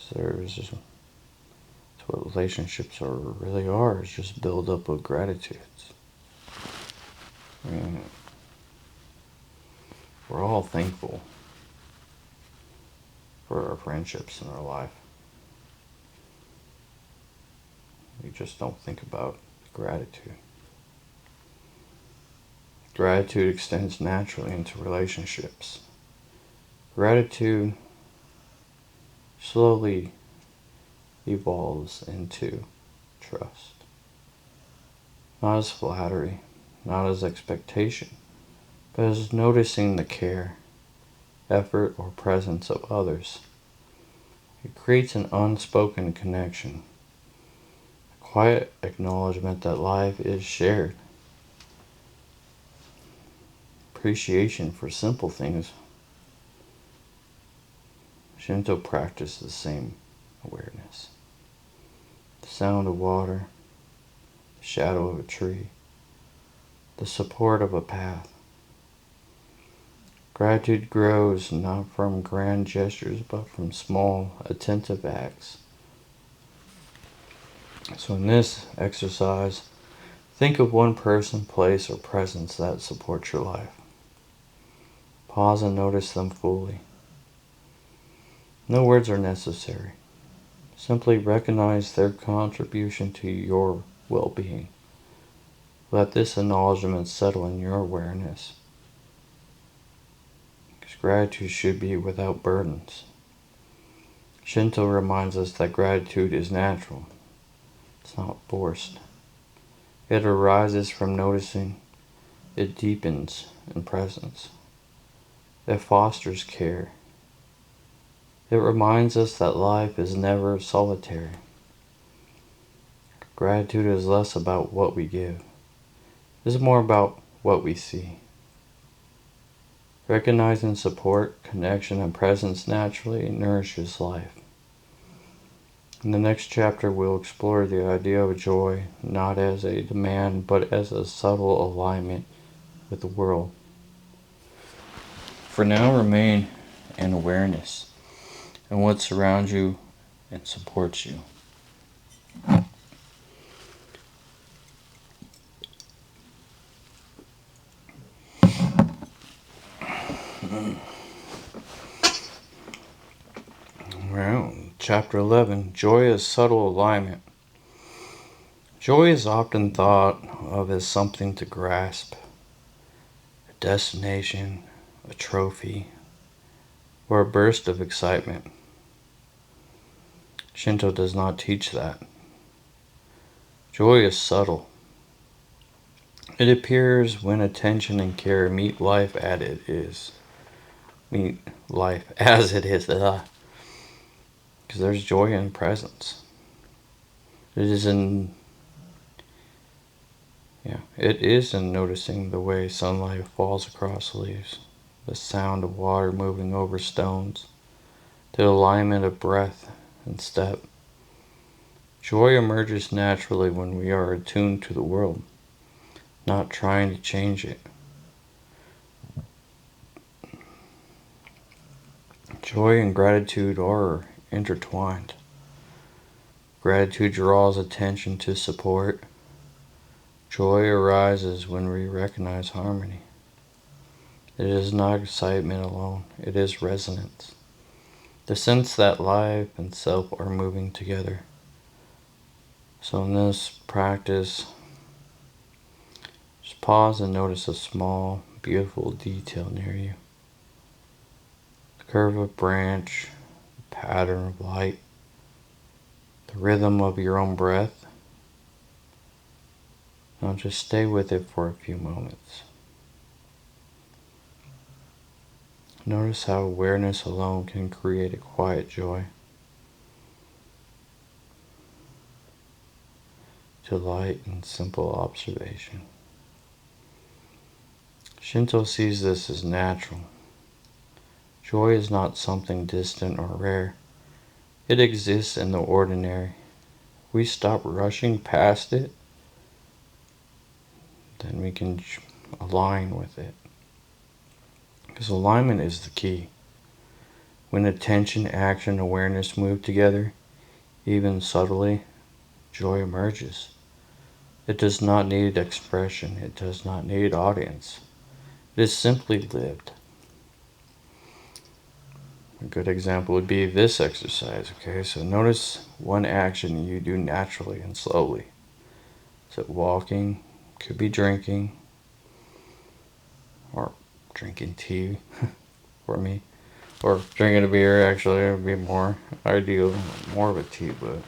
Because it's what relationships really are, is just build up of gratitudes. I mean, we're all thankful for our friendships in our life. We just don't think about gratitude. Gratitude extends naturally into relationships. Gratitude slowly evolves into trust. Not as flattery, not as expectation, but as noticing the care, effort, or presence of others. It creates an unspoken connection, a quiet acknowledgement that life is shared. Appreciation for simple things. Shinto practices the same awareness. The sound of water, the shadow of a tree, the support of a path. Gratitude grows not from grand gestures, but from small, attentive acts. So in this exercise, think of one person, place, or presence that supports your life. Pause and notice them fully. No words are necessary. Simply recognize their contribution to your well-being. Let this acknowledgement settle in your awareness. Because gratitude should be without burdens. Shinto reminds us that gratitude is natural. It's not forced. It arises from noticing. It deepens in presence. It fosters care. It reminds us that life is never solitary. Gratitude is less about what we give. It's more about what we see. Recognizing support, connection, and presence naturally nourishes life. In the next chapter, we'll explore the idea of joy not as a demand, but as a subtle alignment with the world. For now, remain in awareness and what surrounds you and supports you. Well, chapter 11, Joy is Subtle Alignment. Joy is often thought of as something to grasp, a destination, a trophy, or a burst of excitement. Shinto does not teach that. Joy is subtle. It appears when attention and care meet life as it is. Because there's joy in presence. It is in noticing the way sunlight falls across leaves, the sound of water moving over stones, the alignment of breath and step. Joy emerges naturally when we are attuned to the world, not trying to change it. Joy and gratitude are intertwined. Gratitude draws attention to support. Joy arises when we recognize harmony. It is not excitement alone, it is resonance. The sense that life and self are moving together. So in this practice, just pause and notice a small, beautiful detail near you. The curve of branch, the pattern of light, the rhythm of your own breath. Now just stay with it for a few moments. Notice how awareness alone can create a quiet joy. Delight in simple observation. Shinto sees this as natural. Joy is not something distant or rare. It exists in the ordinary. We stop rushing past it, then we can align with it. Because alignment is the key. When attention, action, awareness move together, even subtly, joy emerges. It does not need expression. It does not need audience. It is simply lived. A good example would be this exercise, okay? So notice one action you do naturally and slowly. Is it walking? Could be drinking. Or drinking tea for me. Or drinking a beer, actually, it would be more ideal. More of a tea, but...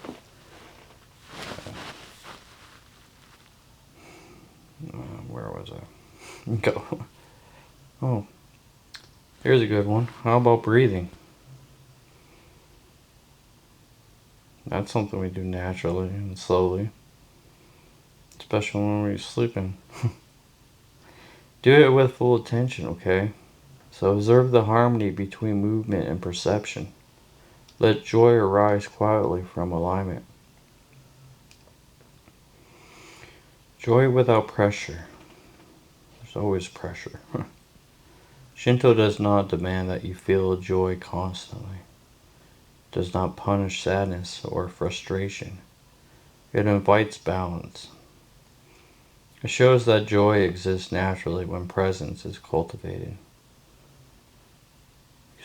where was I? Go. Oh, here's a good one. How about breathing? That's something we do naturally and slowly, especially when we're sleeping. Do it with full attention, okay? So observe the harmony between movement and perception. Let joy arise quietly from alignment. Joy without pressure. There's always pressure. Shinto does not demand that you feel joy constantly. It does not punish sadness or frustration. It invites balance. It shows that joy exists naturally when presence is cultivated.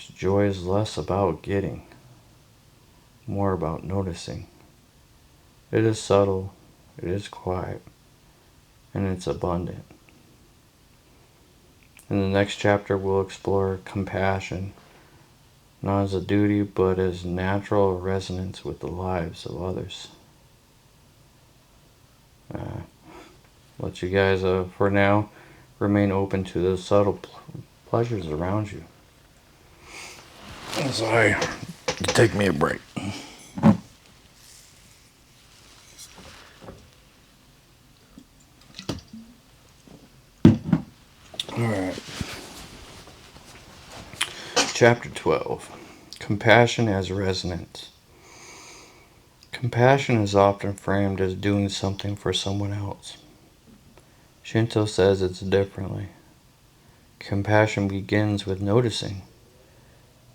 Joy is less about getting, more about noticing. It is subtle, it is quiet, and it's abundant. In the next chapter, we'll explore compassion, not as a duty, but as natural resonance with the lives of others. Let you guys, for now, remain open to the subtle pleasures around you. As I take me a break. Alright. Chapter 12. Compassion as resonance. Compassion is often framed as doing something for someone else. Shinto says it's differently. Compassion begins with noticing.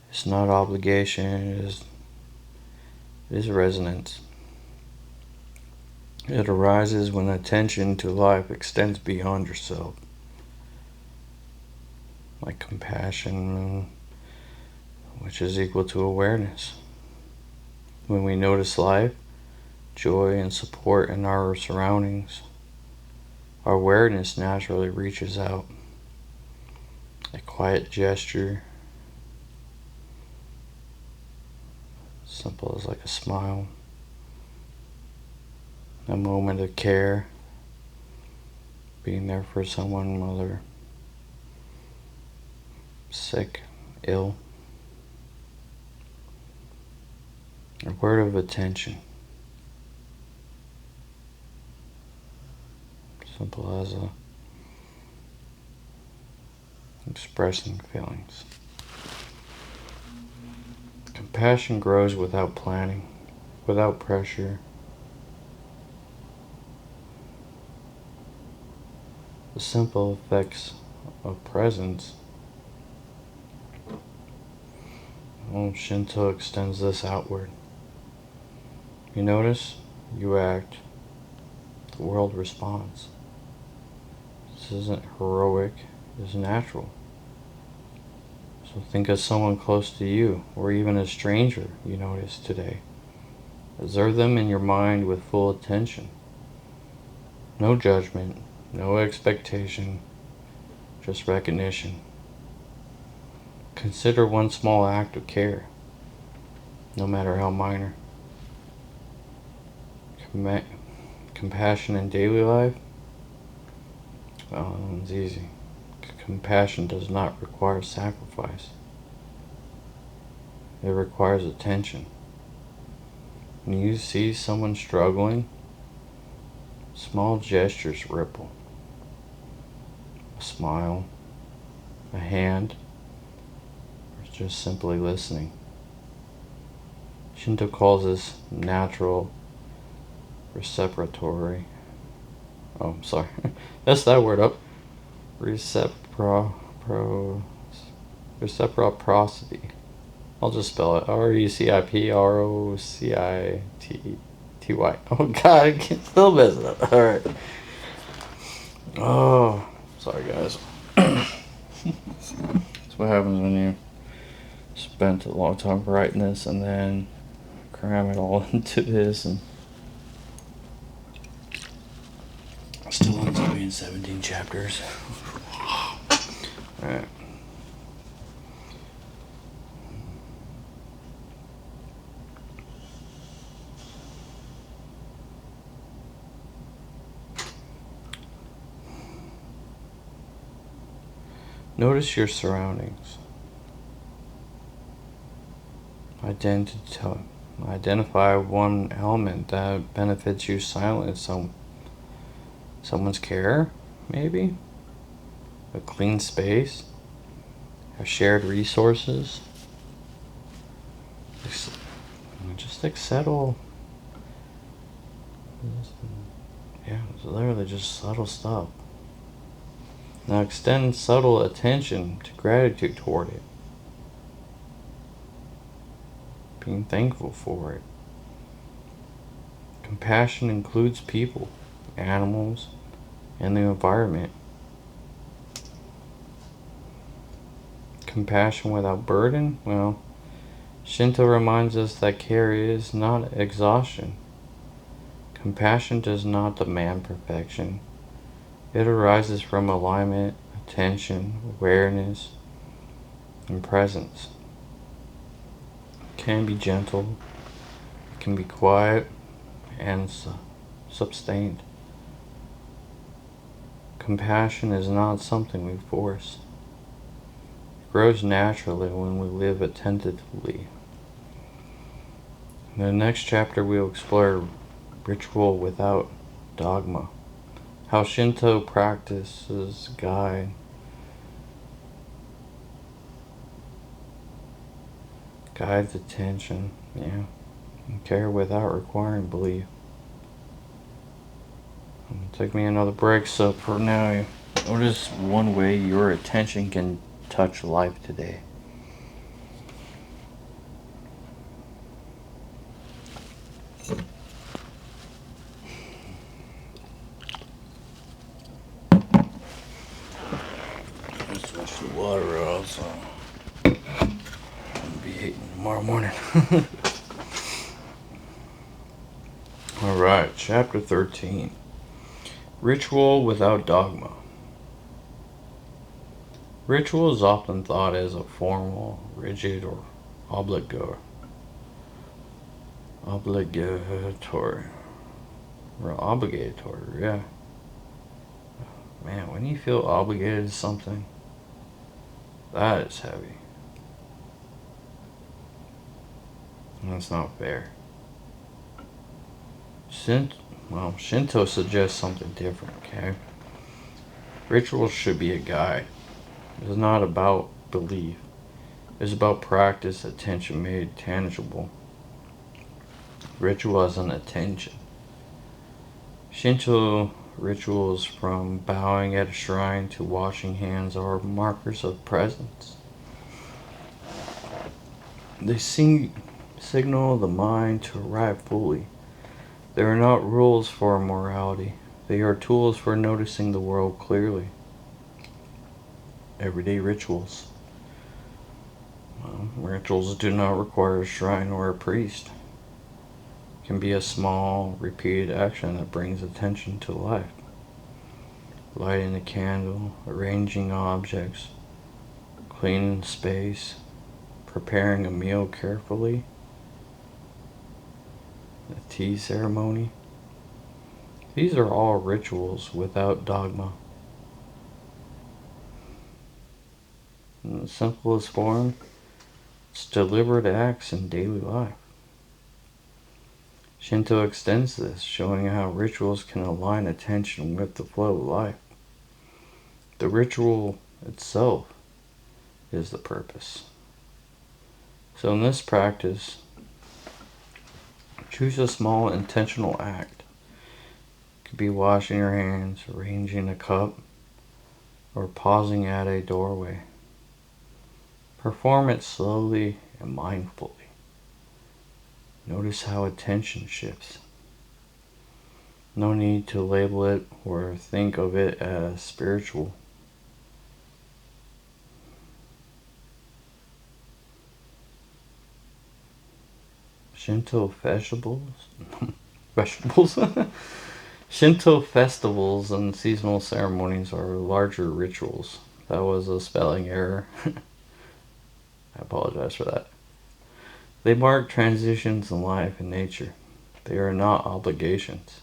It's not obligation, it is resonance. It arises when attention to life extends beyond yourself. Like compassion, which is equal to awareness. When we notice life, joy, and support in our surroundings, our awareness naturally reaches out. A quiet gesture, simple as like a smile, a moment of care, being there for someone, whether sick, ill, a word of attention, simple as expressing feelings. Compassion grows without planning, without pressure. The simple effects of presence. Shinto extends this outward. You notice, you act, the world responds. This isn't heroic, it's natural. So think of someone close to you, or even a stranger you notice today. Observe them in your mind with full attention. No judgment, no expectation, just recognition. Consider one small act of care, no matter how minor. Compassion in daily life? Well, it's easy. Compassion does not require sacrifice. It requires attention. When you see someone struggling, small gestures ripple. A smile, a hand, or just simply listening. Shinto calls this natural reciprocity. Oh, I'm sorry. That's that word up. Reciprocity. I'll just spell it. RECIPROCITTY. Oh God, I can't still mess it up. Alright. Oh, sorry guys. That's what happens when you spent a long time writing this and then cram it all into this, and still ends up being 17 chapters. Alright. Notice your surroundings. Identify one element that benefits you silently. Someone's care, maybe? A clean space? A shared resources? Just settle. Yeah, it's literally just subtle stuff. Now extend subtle attention to gratitude toward it. Being thankful for it. Compassion includes people, animals, and the environment. compassion without burden? Well, Shinto reminds us that care is not exhaustion. Compassion does not demand perfection. It arises from alignment, attention, awareness, and presence. It can be gentle, it can be quiet, and sustained. Compassion is not something we force. It grows naturally when we live attentively. In the next chapter, we'll explore ritual without dogma. How Shinto practices guides attention, and care without requiring belief. Take me another break, so for now, notice one way your attention can touch life today. Just switch the water out, so I'll be hating tomorrow morning. Alright, chapter 13. Ritual without dogma. Ritual is often thought as a formal, rigid, or obligatory. Obligatory, yeah. Man, when you feel obligated to something, that is heavy. And that's not fair. Shinto suggests something different, okay? Rituals should be a guide. It's not about belief. It's about practice, attention made tangible. Ritual as an attention. Shinto rituals, from bowing at a shrine to washing hands, are markers of presence. They signal the mind to arrive fully. They are not rules for morality. They are tools for noticing the world clearly. Everyday rituals. Rituals do not require a shrine or a priest. It can be a small, repeated action that brings attention to life. Lighting a candle, arranging objects, cleaning space, preparing a meal carefully, a tea ceremony. These are all rituals without dogma. In the simplest form, it's deliberate acts in daily life. Shinto extends this, showing how rituals can align attention with the flow of life. The ritual itself is the purpose. So in this practice, choose a small intentional act. It could be washing your hands, arranging a cup, or pausing at a doorway. Perform it slowly and mindfully. Notice how attention shifts. No need to label it or think of it as spiritual. Shinto Shinto festivals and seasonal ceremonies are larger rituals. That was a spelling error. I apologize for that. They mark transitions in life and nature. They are not obligations.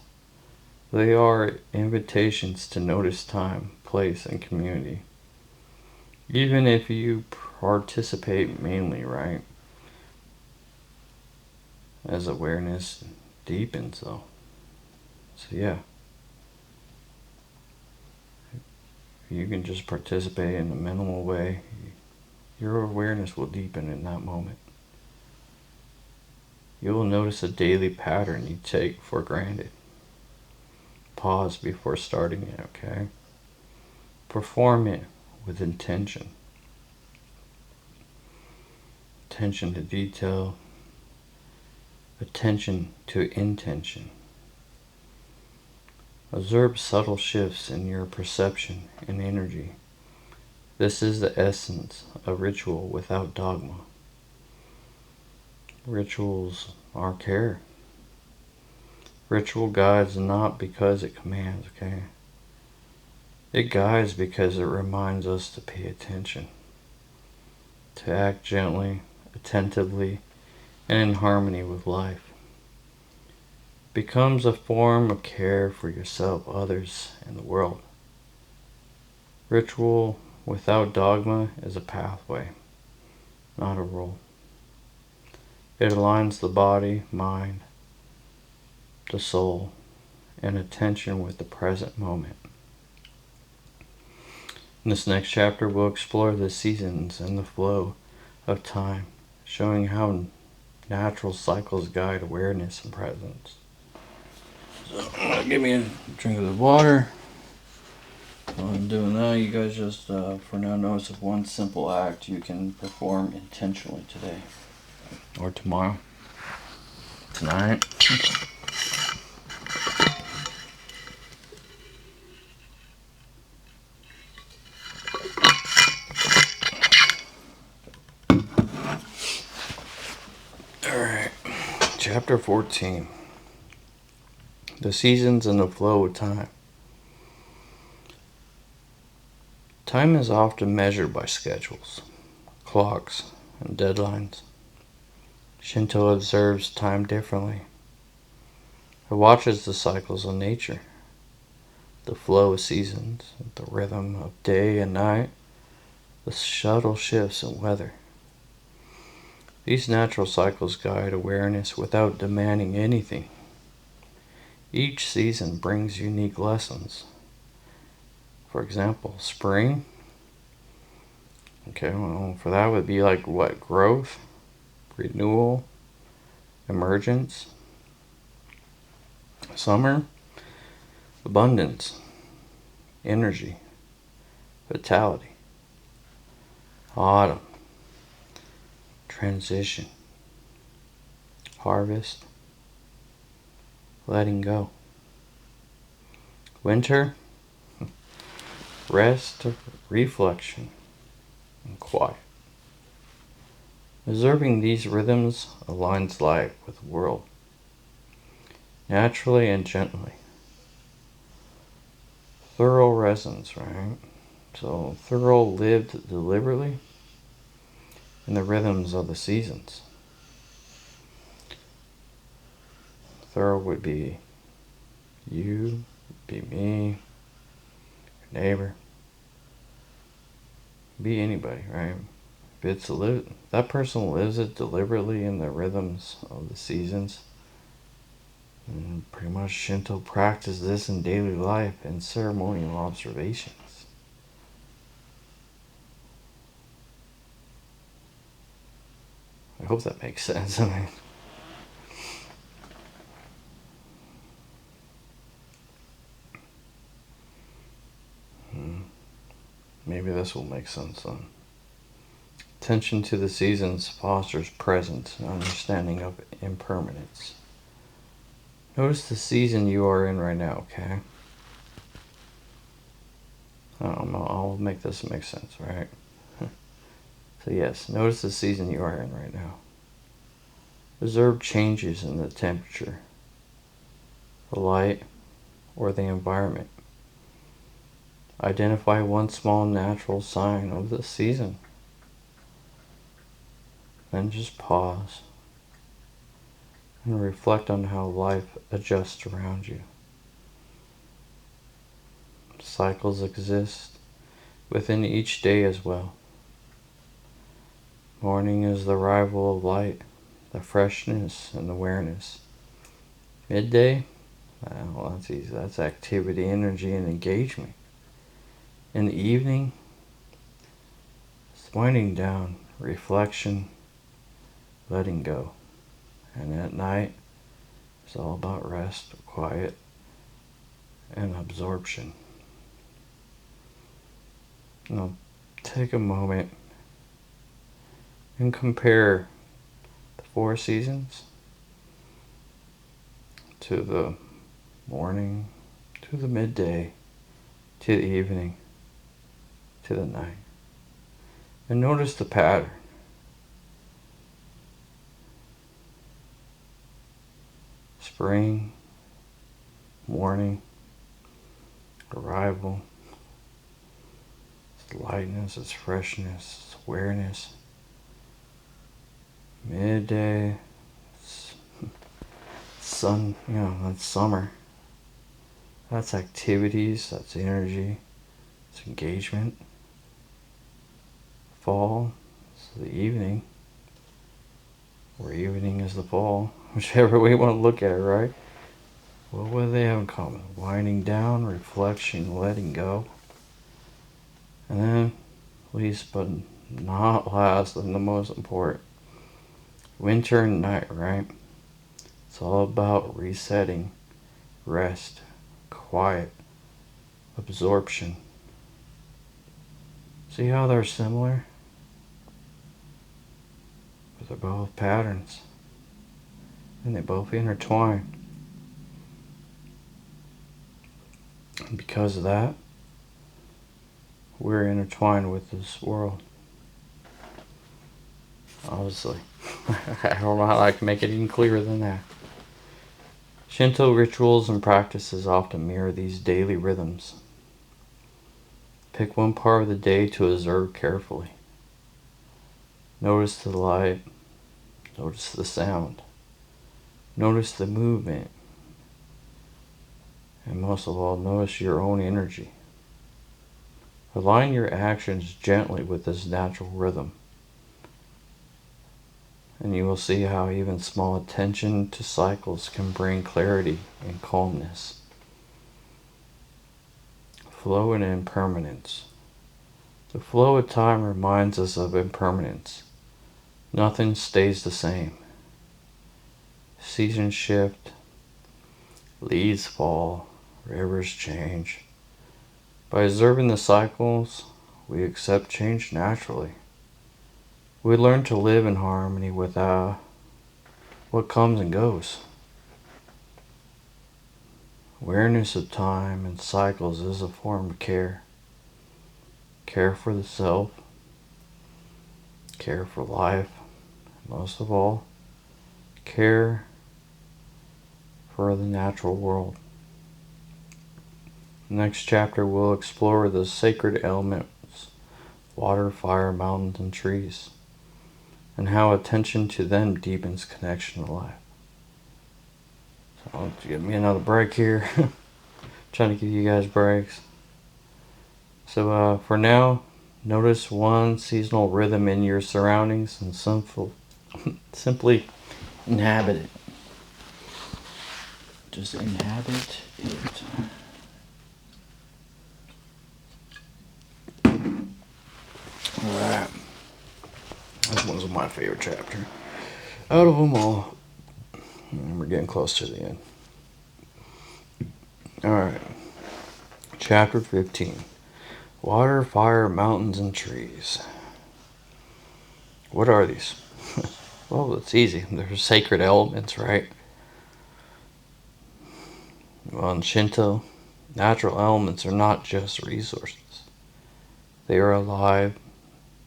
They are invitations to notice time, place, and community. Even if you participate mainly, right? As awareness deepens, though. So yeah. You can just participate in a minimal way. Your awareness will deepen in that moment. You will notice a daily pattern you take for granted. Pause before starting it, okay? Perform it with intention. Attention to detail. Attention to intention. Observe subtle shifts in your perception and energy. This is the essence of ritual without dogma. Rituals are care. Ritual guides not because it commands, okay? It guides because it reminds us to pay attention, to act gently, attentively, and in harmony with life. Becomes a form of care for yourself, others, and the world. Ritual without dogma is a pathway, not a rule. It aligns the body, mind, the soul, and attention with the present moment. In this next chapter, we'll explore the seasons and the flow of time, showing how natural cycles guide awareness and presence. So, give me a drink of the water. While I'm doing that, you guys just, for now, notice of one simple act you can perform intentionally today, or tomorrow, tonight. Alright, chapter 14. The seasons and the flow of time. Time is often measured by schedules, clocks, and deadlines. Shinto observes time differently. It watches the cycles of nature, the flow of seasons, the rhythm of day and night, the subtle shifts in weather. These natural cycles guide awareness without demanding anything. Each season brings unique lessons. For example, spring. Okay, well, for that would be like what? Growth, renewal, emergence. Summer, abundance, energy, vitality. Autumn, transition, harvest, letting go. Winter, rest, reflection, and quiet. Observing these rhythms aligns life with the world, naturally and gently. Thorough resonance, right? So thorough lived deliberately in the rhythms of the seasons. Thorough would be you, be me, your neighbor, be anybody, right? If it's that person lives it deliberately in the rhythms of the seasons. And pretty much Shinto practices this in daily life and ceremonial observations. I hope that makes sense. Maybe this will make sense then. Attention to the seasons fosters presence and understanding of impermanence. Notice the season you are in right now, okay? I don't know, I'll make this make sense, right? So yes, notice the season you are in right now. Observe changes in the temperature, the light, or the environment. Identify one small natural sign of the season. Then just pause and reflect on how life adjusts around you. Cycles exist within each day as well. Morning is the arrival of light, the freshness and awareness. Midday, well, that's easy. That's activity, energy, and engagement. In the evening, it's winding down, reflection, letting go. And at night, it's all about rest, quiet, and absorption. Now, take a moment and compare the 4 seasons to the morning, to the midday, to the evening, to the night. And notice the pattern. Spring, morning, arrival, its lightness, its freshness, its awareness. Midday, it's sun, that's summer. That's activities, that's energy, it's engagement. Fall, it's the evening, or evening is the fall, whichever way you want to look at it, right? Well, what do they have in common? Winding down, reflection, letting go. And then, least but not last, and the most important, winter and night, right? It's all about resetting, rest, quiet, absorption. See how they're similar? But they're both patterns. And they both intertwine. And because of that, we're intertwined with this world. Obviously. I don't know how I can make it even clearer than that. Shinto rituals and practices often mirror these daily rhythms. Pick one part of the day to observe carefully. Notice the light. Notice the sound. Notice the movement. And most of all, notice your own energy. Align your actions gently with this natural rhythm. And you will see how even small attention to cycles can bring clarity and calmness. Flow and impermanence. The flow of time reminds us of impermanence. Nothing stays the same. Seasons shift, leaves fall, rivers change. By observing the cycles, we accept change naturally. We learn to live in harmony with what comes and goes. Awareness of time and cycles is a form of care. Care for the self, care for life, most of all, care for the natural world. The next chapter will explore the sacred elements, water, fire, mountains, and trees, and how attention to them deepens connection to life. So I'll give me another break here. Trying to give you guys breaks. So for now, notice one seasonal rhythm in your surroundings and simply inhabit it. Just inhabit it. Alright. This one's my favorite chapter. Out of them all. And we're getting close to the end. Alright. Chapter 15. Water, fire, mountains, and trees. What are these? Well, it's easy. They're sacred elements, right? Well, in Shinto, natural elements are not just resources. They are alive,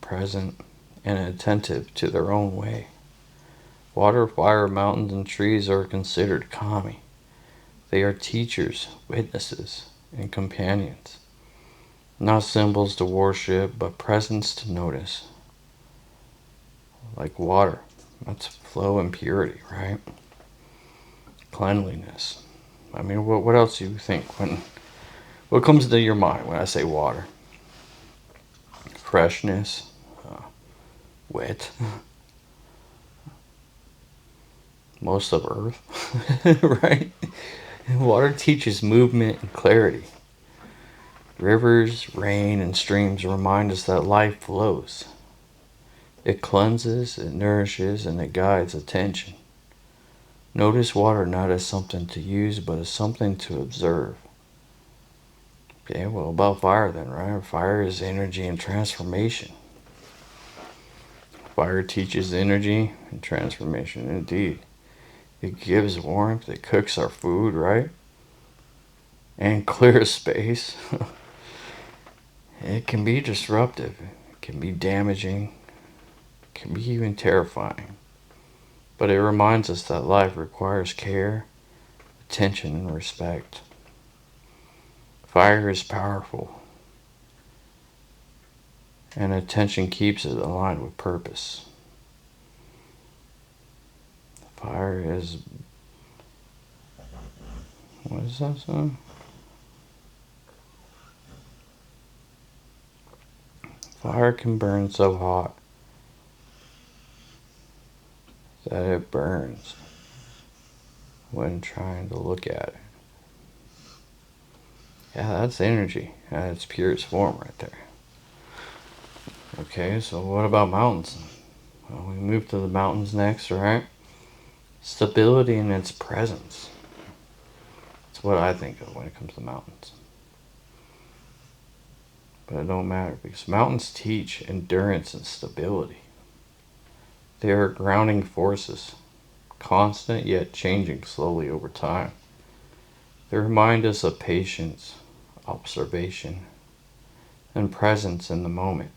present, and attentive to their own way. Water, fire, mountains, and trees are considered kami. They are teachers, witnesses, and companions. Not symbols to worship, but presence to notice. Like water, that's flow and purity, right? Cleanliness. I mean, what else do you think what comes to your mind when I say water? Freshness, wet, most of earth, right? Water teaches movement and clarity. Rivers, rain, and streams remind us that life flows. It cleanses, it nourishes, and it guides attention. Notice water not as something to use, but as something to observe. Okay, well, about fire then, right? Fire is energy and transformation. Fire teaches energy and transformation, indeed. It gives warmth, it cooks our food, right? And clears space. It can be disruptive. It can be damaging, can be even terrifying. But it reminds us that life requires care, attention, and respect. Fire is powerful, and attention keeps it aligned with purpose. Fire is... What is that song? Fire can burn so hot that it burns when trying to look at it. Yeah, that's energy at its purest form right there. Okay, so what about mountains? Well, we move to the mountains next, right? Stability in its presence. That's what I think of when it comes to mountains. But it don't matter, because mountains teach endurance and stability. They are grounding forces, constant yet changing slowly over time. They remind us of patience, observation, and presence in the moment.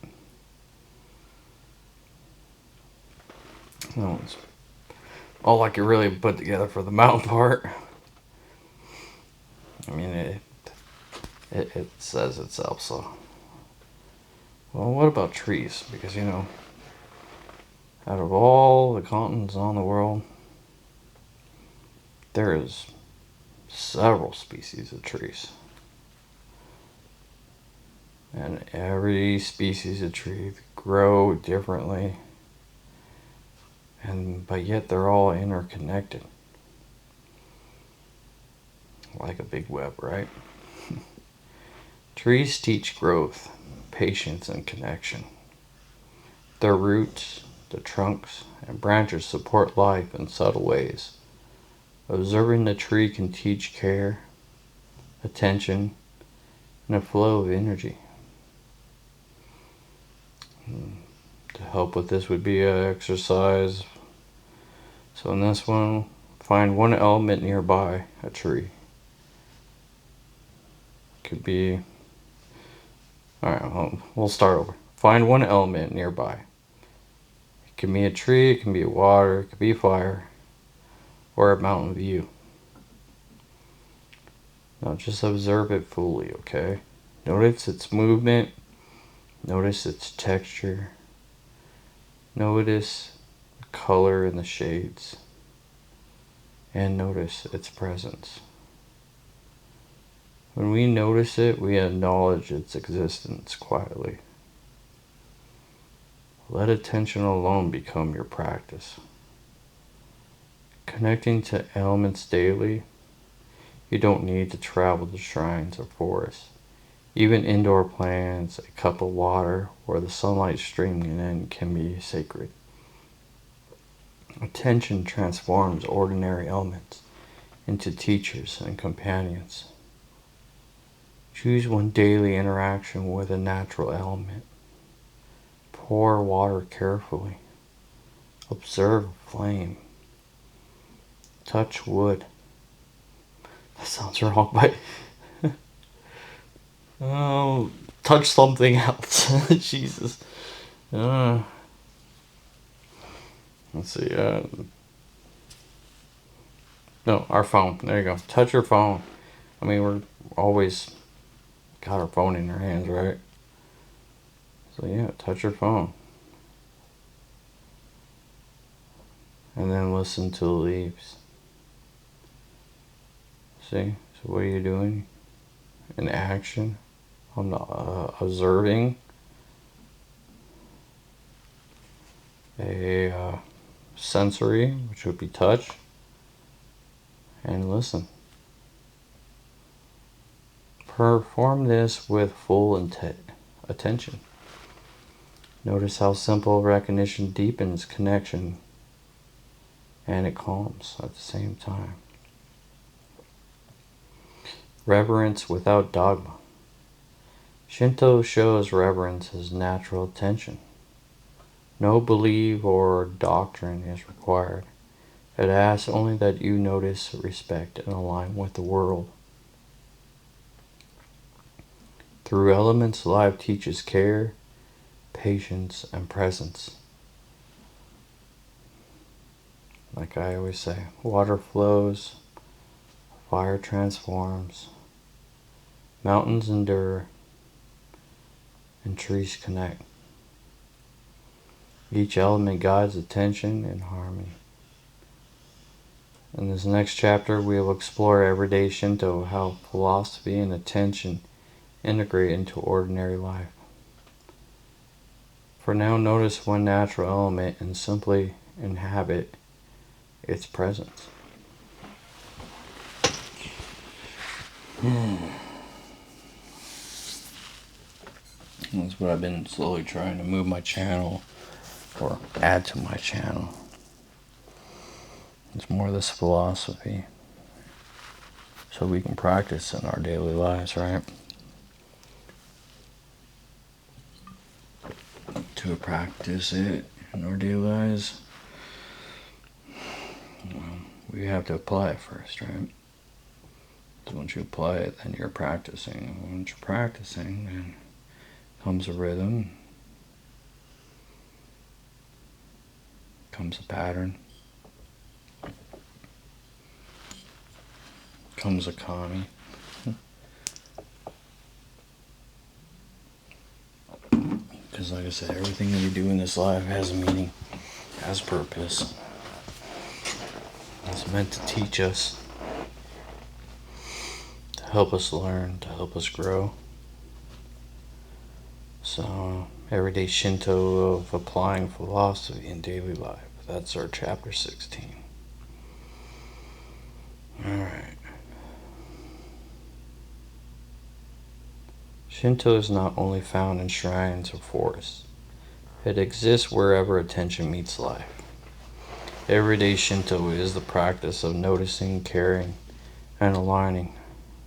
That's all I could really put together for the mountain part. I mean, it says itself, so. Well, what about trees? Because, out of all the continents on the world, there is several species of trees. And every species of tree grow differently, but yet they're all interconnected. Like a big web, right? Trees teach growth, patience, and connection. Their roots, the trunks, and branches support life in subtle ways. Observing the tree can teach care, attention, and a flow of energy. To help with this would be an exercise. So in this one, find one element nearby a tree. Could be... Alright, we'll start over. Find one element nearby. It can be a tree, it can be water, it could be fire, or a mountain view. Now just observe it fully, okay? Notice its movement, notice its texture, notice the color and the shades, and notice its presence. When we notice it, we acknowledge its existence quietly. Let attention alone become your practice. Connecting to elements daily, you don't need to travel to shrines or forests. Even indoor plants, a cup of water, or the sunlight streaming in can be sacred. Attention transforms ordinary elements into teachers and companions. Choose one daily interaction with a natural element. Pour water carefully. Observe a flame. Touch wood. That sounds wrong, but touch something else. Jesus. Let's see. No, our phone. There you go. Touch your phone. I mean, we're always got our phone in our hands, right? So yeah, touch your phone. And then listen to the leaves. See? So what are you doing? In action. I'm not observing a sensory, which would be touch, and listen. Perform this with full attention. Notice how simple recognition deepens connection and it calms at the same time. Reverence without dogma. Shinto shows reverence as natural attention. No belief or doctrine is required. It asks only that you notice, respect, and align with the world. Through elements, life teaches care, patience, and presence. Like I always say, water flows, fire transforms, mountains endure, and trees connect. Each element guides attention and harmony. In this next chapter, we will explore everyday Shinto, how philosophy and attention integrate into ordinary life. For now, notice one natural element and simply inhabit its presence. That's what I've been slowly trying to move my channel or add to my channel. It's more of this philosophy so we can practice in our daily lives, right? To practice it in our daily lives, we have to apply it first, right? So once you apply it, then you're practicing. Once you're practicing, then comes a rhythm, comes a pattern, comes a kami. Because like I said, everything that we do in this life has a meaning, has purpose. It's meant to teach us, to help us learn, to help us grow. So, everyday Shinto of applying philosophy in daily life. That's our chapter 16. Alright. Shinto is not only found in shrines or forests. It exists wherever attention meets life. Everyday Shinto is the practice of noticing, caring, and aligning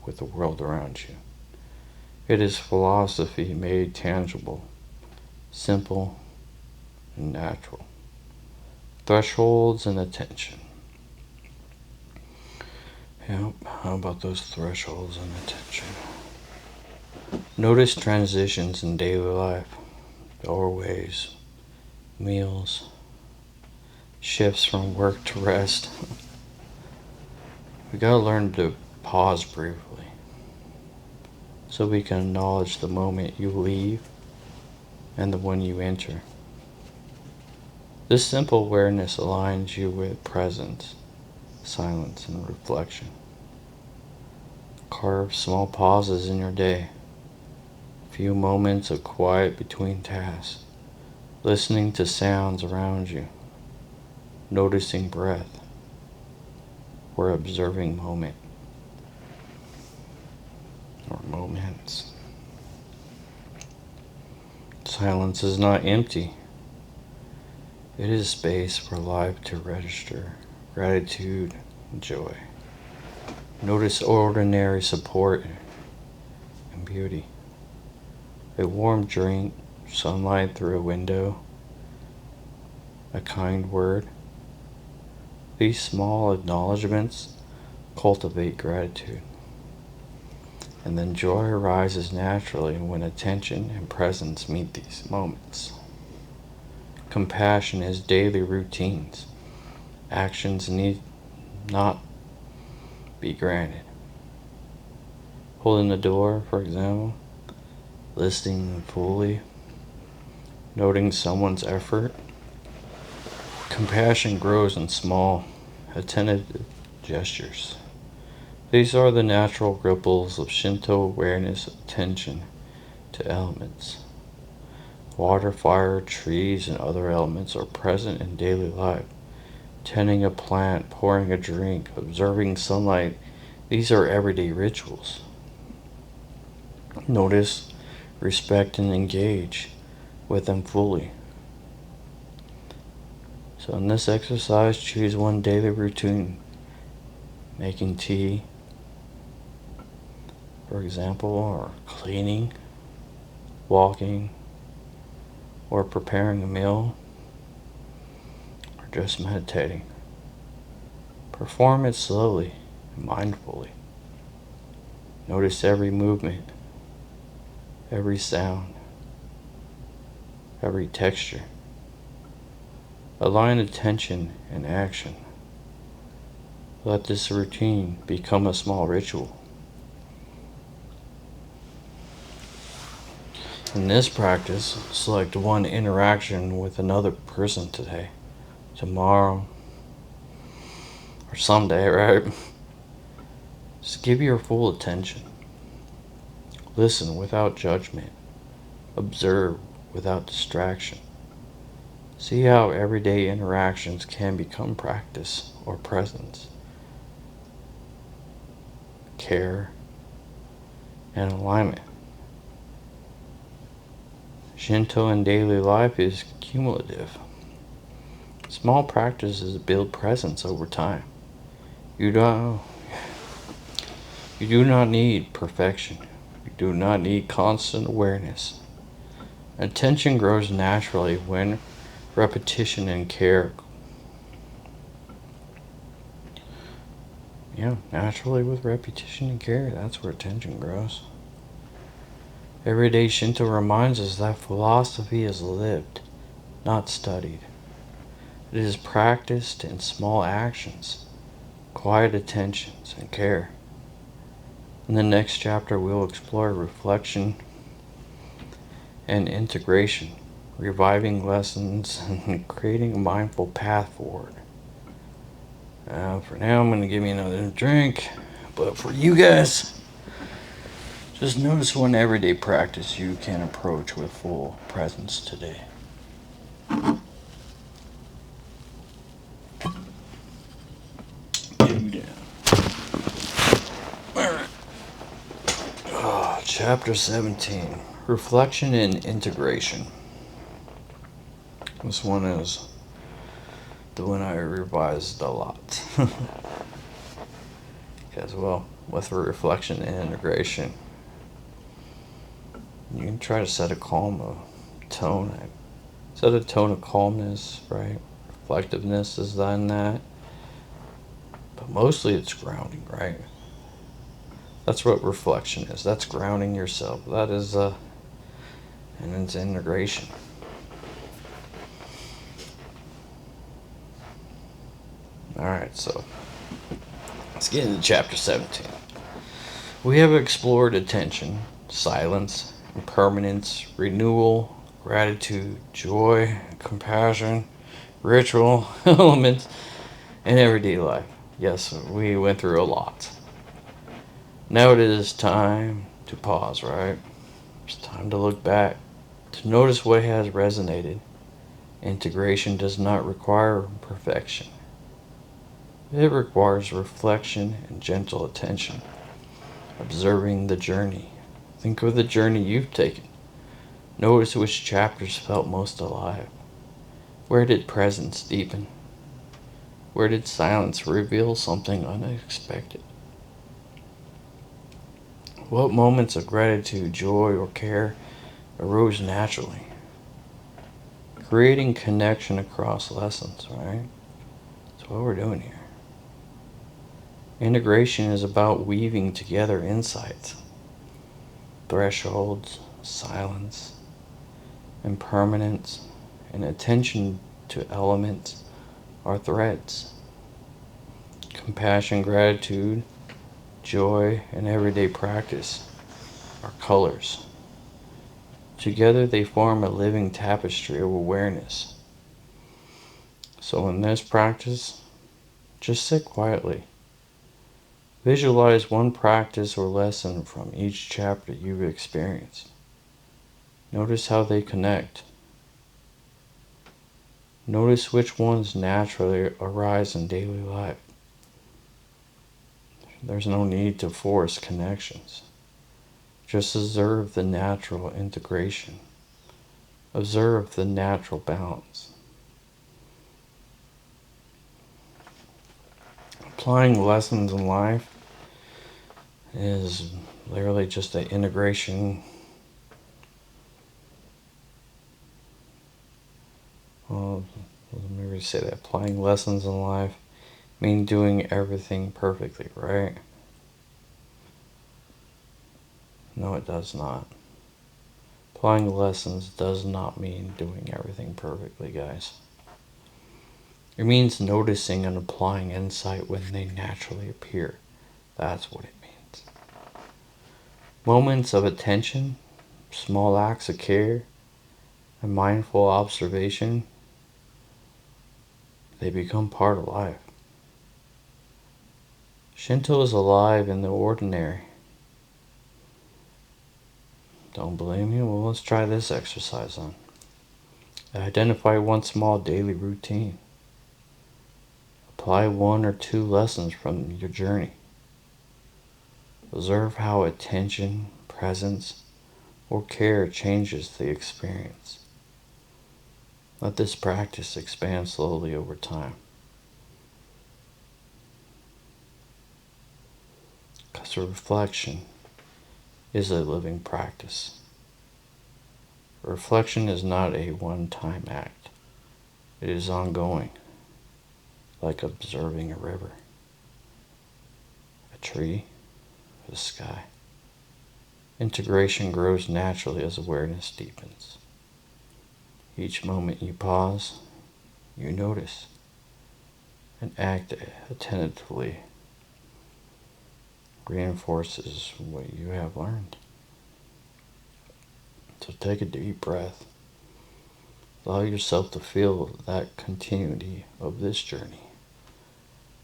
with the world around you. It is philosophy made tangible, simple, and natural. Thresholds and attention. Yep, how about those thresholds and attention? Notice transitions in daily life, doorways, meals, shifts from work to rest. We gotta learn to pause briefly so we can acknowledge the moment you leave and the one you enter. This simple awareness aligns you with presence, silence, and reflection. Carve small pauses in your day, few moments of quiet between tasks, listening to sounds around you, noticing breath, or observing moment or moments. Silence is not empty. It is space for life to register gratitude and joy. Notice ordinary support and beauty. A warm drink, sunlight through a window, a kind word. These small acknowledgments cultivate gratitude. And then joy arises naturally when attention and presence meet these moments. Compassion is daily routines. Actions need not be granted. Holding the door, for example, listening fully, noting someone's effort. Compassion grows in small, attentive gestures. These are the natural ripples of Shinto awareness of attention to elements. Water, fire, trees, and other elements are present in daily life. Tending a plant, pouring a drink, observing sunlight, these are everyday rituals. Notice, respect, and engage with them fully. So in this exercise, choose one daily routine. Making tea, for example, or cleaning, walking, or preparing a meal, or just meditating. Perform it slowly and mindfully. Notice every movement, every sound, every texture. Align attention and action. Let this routine become a small ritual. In this practice, select one interaction with another person today, tomorrow, or someday, right? Just give your full attention. Listen without judgment. Observe without distraction. See how everyday interactions can become practice or presence, care, and alignment. Shinto in daily life is cumulative. Small practices build presence over time. You do not need perfection. You do not need constant awareness. Attention grows naturally when repetition and care. Naturally with repetition and care, that's where attention grows. Everyday Shinto reminds us that philosophy is lived, not studied. It is practiced in small actions, quiet attentions, and care. In the next chapter, we'll explore reflection and integration, reviving lessons, and creating a mindful path forward. For now, I'm going to give me another drink, but for you guys, just notice one everyday practice you can approach with full presence today. Alright. Chapter 17, Reflection and Integration. This one is the one I revised a lot. As well, with reflection and integration, you can try to set a calm tone. Set a tone of calmness, right? Reflectiveness is in that. But mostly it's grounding, right? That's what reflection is. That's grounding yourself. That is, and it's integration. Alright, so let's get into chapter 17. We have explored attention, silence, impermanence, renewal, gratitude, joy, compassion, ritual, elements, and everyday life. Yes, we went through a lot. Now it is time to pause, right? It's time to look back, to notice what has resonated. Integration does not require perfection. It requires reflection and gentle attention, observing the journey. Think of the journey you've taken. Notice which chapters felt most alive. Where did presence deepen? Where did silence reveal something unexpected? What moments of gratitude, joy, or care arose naturally? Creating connection across lessons, right? That's what we're doing here. Integration is about weaving together insights, thresholds, silence, impermanence, and attention to elements are threads. Compassion, gratitude, joy, and everyday practice are colors. Together they form a living tapestry of awareness. So in this practice, just sit quietly. Visualize one practice or lesson from each chapter you've experienced. Notice how they connect. Notice which ones naturally arise in daily life. There's no need to force connections. Just observe the natural integration. Observe the natural balance. Applying lessons in life is literally just an integration. Well, let me say that. Applying lessons in life mean doing everything perfectly, right? No, it does not. Applying lessons does not mean doing everything perfectly, guys. It means noticing and applying insight when they naturally appear. That's what it means. Moments of attention, small acts of care, and mindful observation, they become part of life. Shinto is alive in the ordinary. Don't believe me? Well, let's try this exercise on. Identify one small daily routine. Apply one or two lessons from your journey. Observe how attention, presence, or care changes the experience. Let this practice expand slowly over time. Because reflection is a living practice. Reflection is not a one-time act. It is ongoing, like observing a river, a tree, the sky. Integration grows naturally as awareness deepens. Each moment you pause, you notice, and act attentively reinforces what you have learned. So take a deep breath. Allow yourself to feel that continuity of this journey.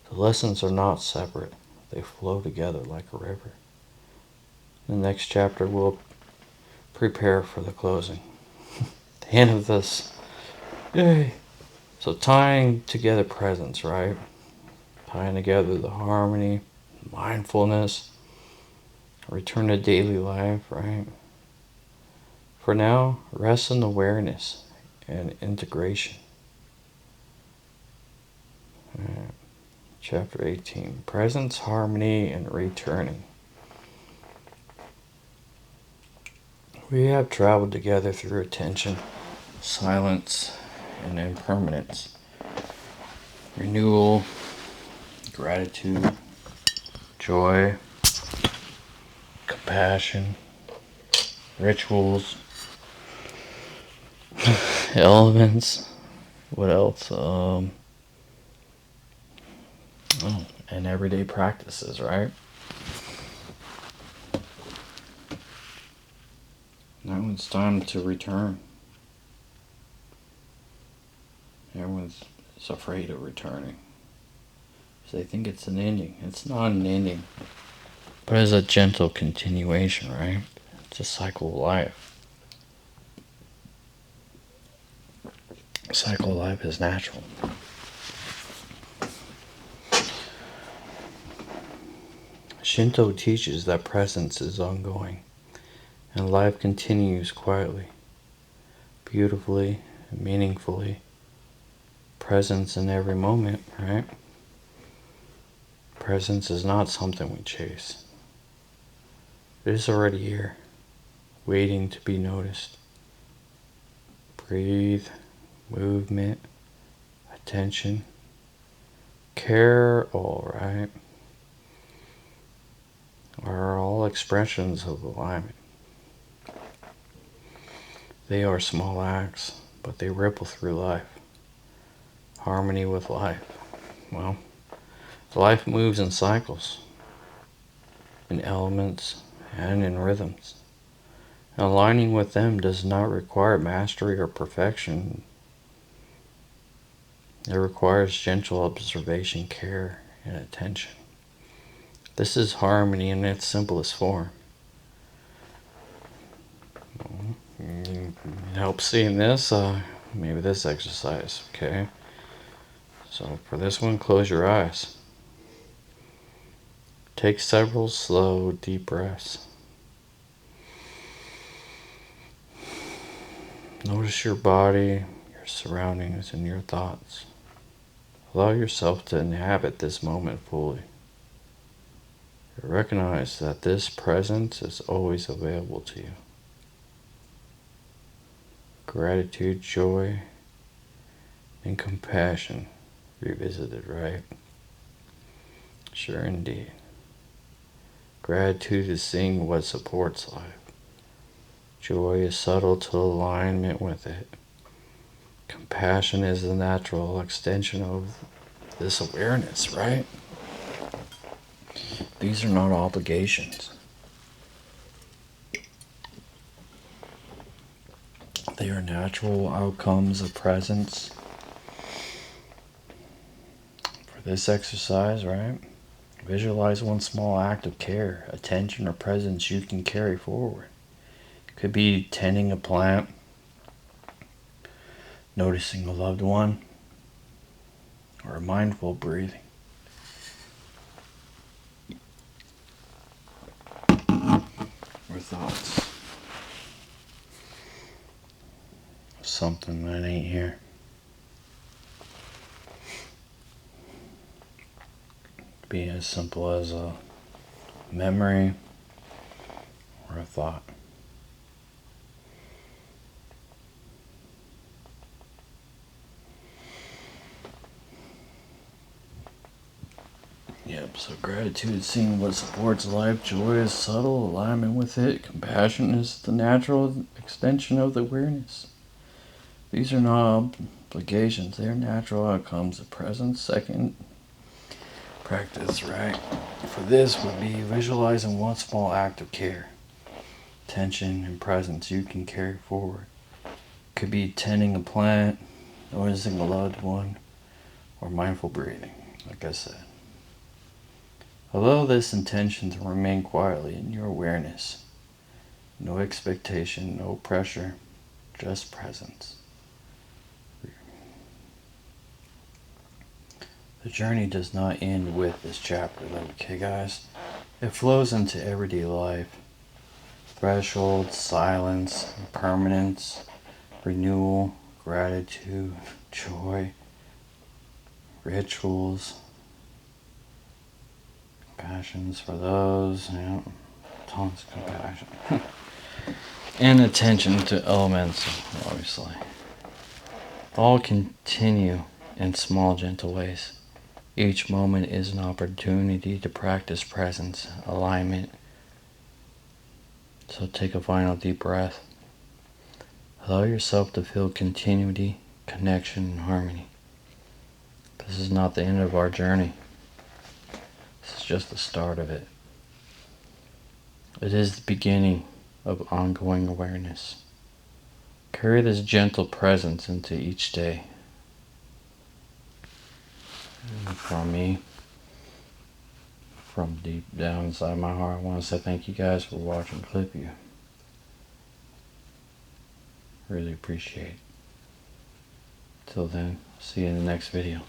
The lessons are not separate. They flow together like a river. In the next chapter, we'll prepare for the closing. The end of this. Yay! So tying together presence, right? Tying together the harmony, mindfulness, return to daily life, right? For now, rest in awareness and integration. Right. Chapter 18, presence, harmony, and returning. We have traveled together through attention, silence, and impermanence. Renewal, gratitude, joy, compassion, rituals, elements. What else? And everyday practices, right? Now it's time to return. Everyone's afraid of returning. So they think it's an ending. It's not an ending. But it's a gentle continuation, right? It's a cycle of life. A cycle of life is natural. Shinto teaches that presence is ongoing, and life continues quietly, beautifully, and meaningfully. Presence in every moment, right? Presence is not something we chase. It is already here, waiting to be noticed. Breathe, movement, attention, care, all right, are all expressions of alignment. They are small acts, but they ripple through life. Harmony with life. Well, life moves in cycles, in elements, and in rhythms. And aligning with them does not require mastery or perfection. It requires gentle observation, care, and attention. This is harmony in its simplest form. You help seeing this, maybe this exercise, okay? So for this one, close your eyes. Take several slow, deep breaths. Notice your body, your surroundings, and your thoughts. Allow yourself to inhabit this moment fully. Recognize that this presence is always available to you. Gratitude, joy, and compassion revisited, right? Sure indeed. Gratitude is seeing what supports life. Joy is subtle to alignment with it. Compassion is the natural extension of this awareness, right? These are not obligations. They are natural outcomes of presence. For this exercise, right? Visualize one small act of care, attention, or presence you can carry forward. It could be tending a plant, noticing a loved one, or mindful breathing. Or thoughts. Something that ain't here. Be as simple as a memory or a thought. Yep, so gratitude is seeing what supports life, joy is subtle, alignment with it, compassion is the natural extension of the awareness. These are not obligations, they are natural outcomes of presence. Second practice, right? For this would be visualizing one small act of care, attention, and presence you can carry forward. Could be tending a plant, noticing a loved one, or mindful breathing, like I said. Allow this intention to remain quietly in your awareness. No expectation, no pressure, just presence. The journey does not end with this chapter, okay guys? It flows into everyday life. Thresholds, silence, impermanence, renewal, gratitude, joy, rituals, compassions for those, yeah, tons of compassion. And attention to elements, obviously. All continue in small, gentle ways. Each moment is an opportunity to practice presence, alignment. So take a final deep breath. Allow yourself to feel continuity, connection, and harmony. This is not the end of our journey. This is just the start of it. It is the beginning of ongoing awareness. Carry this gentle presence into each day. And from me, from deep down inside my heart, I want to say thank you guys for watching Clip You. Really appreciate it. Till then, see you in the next video.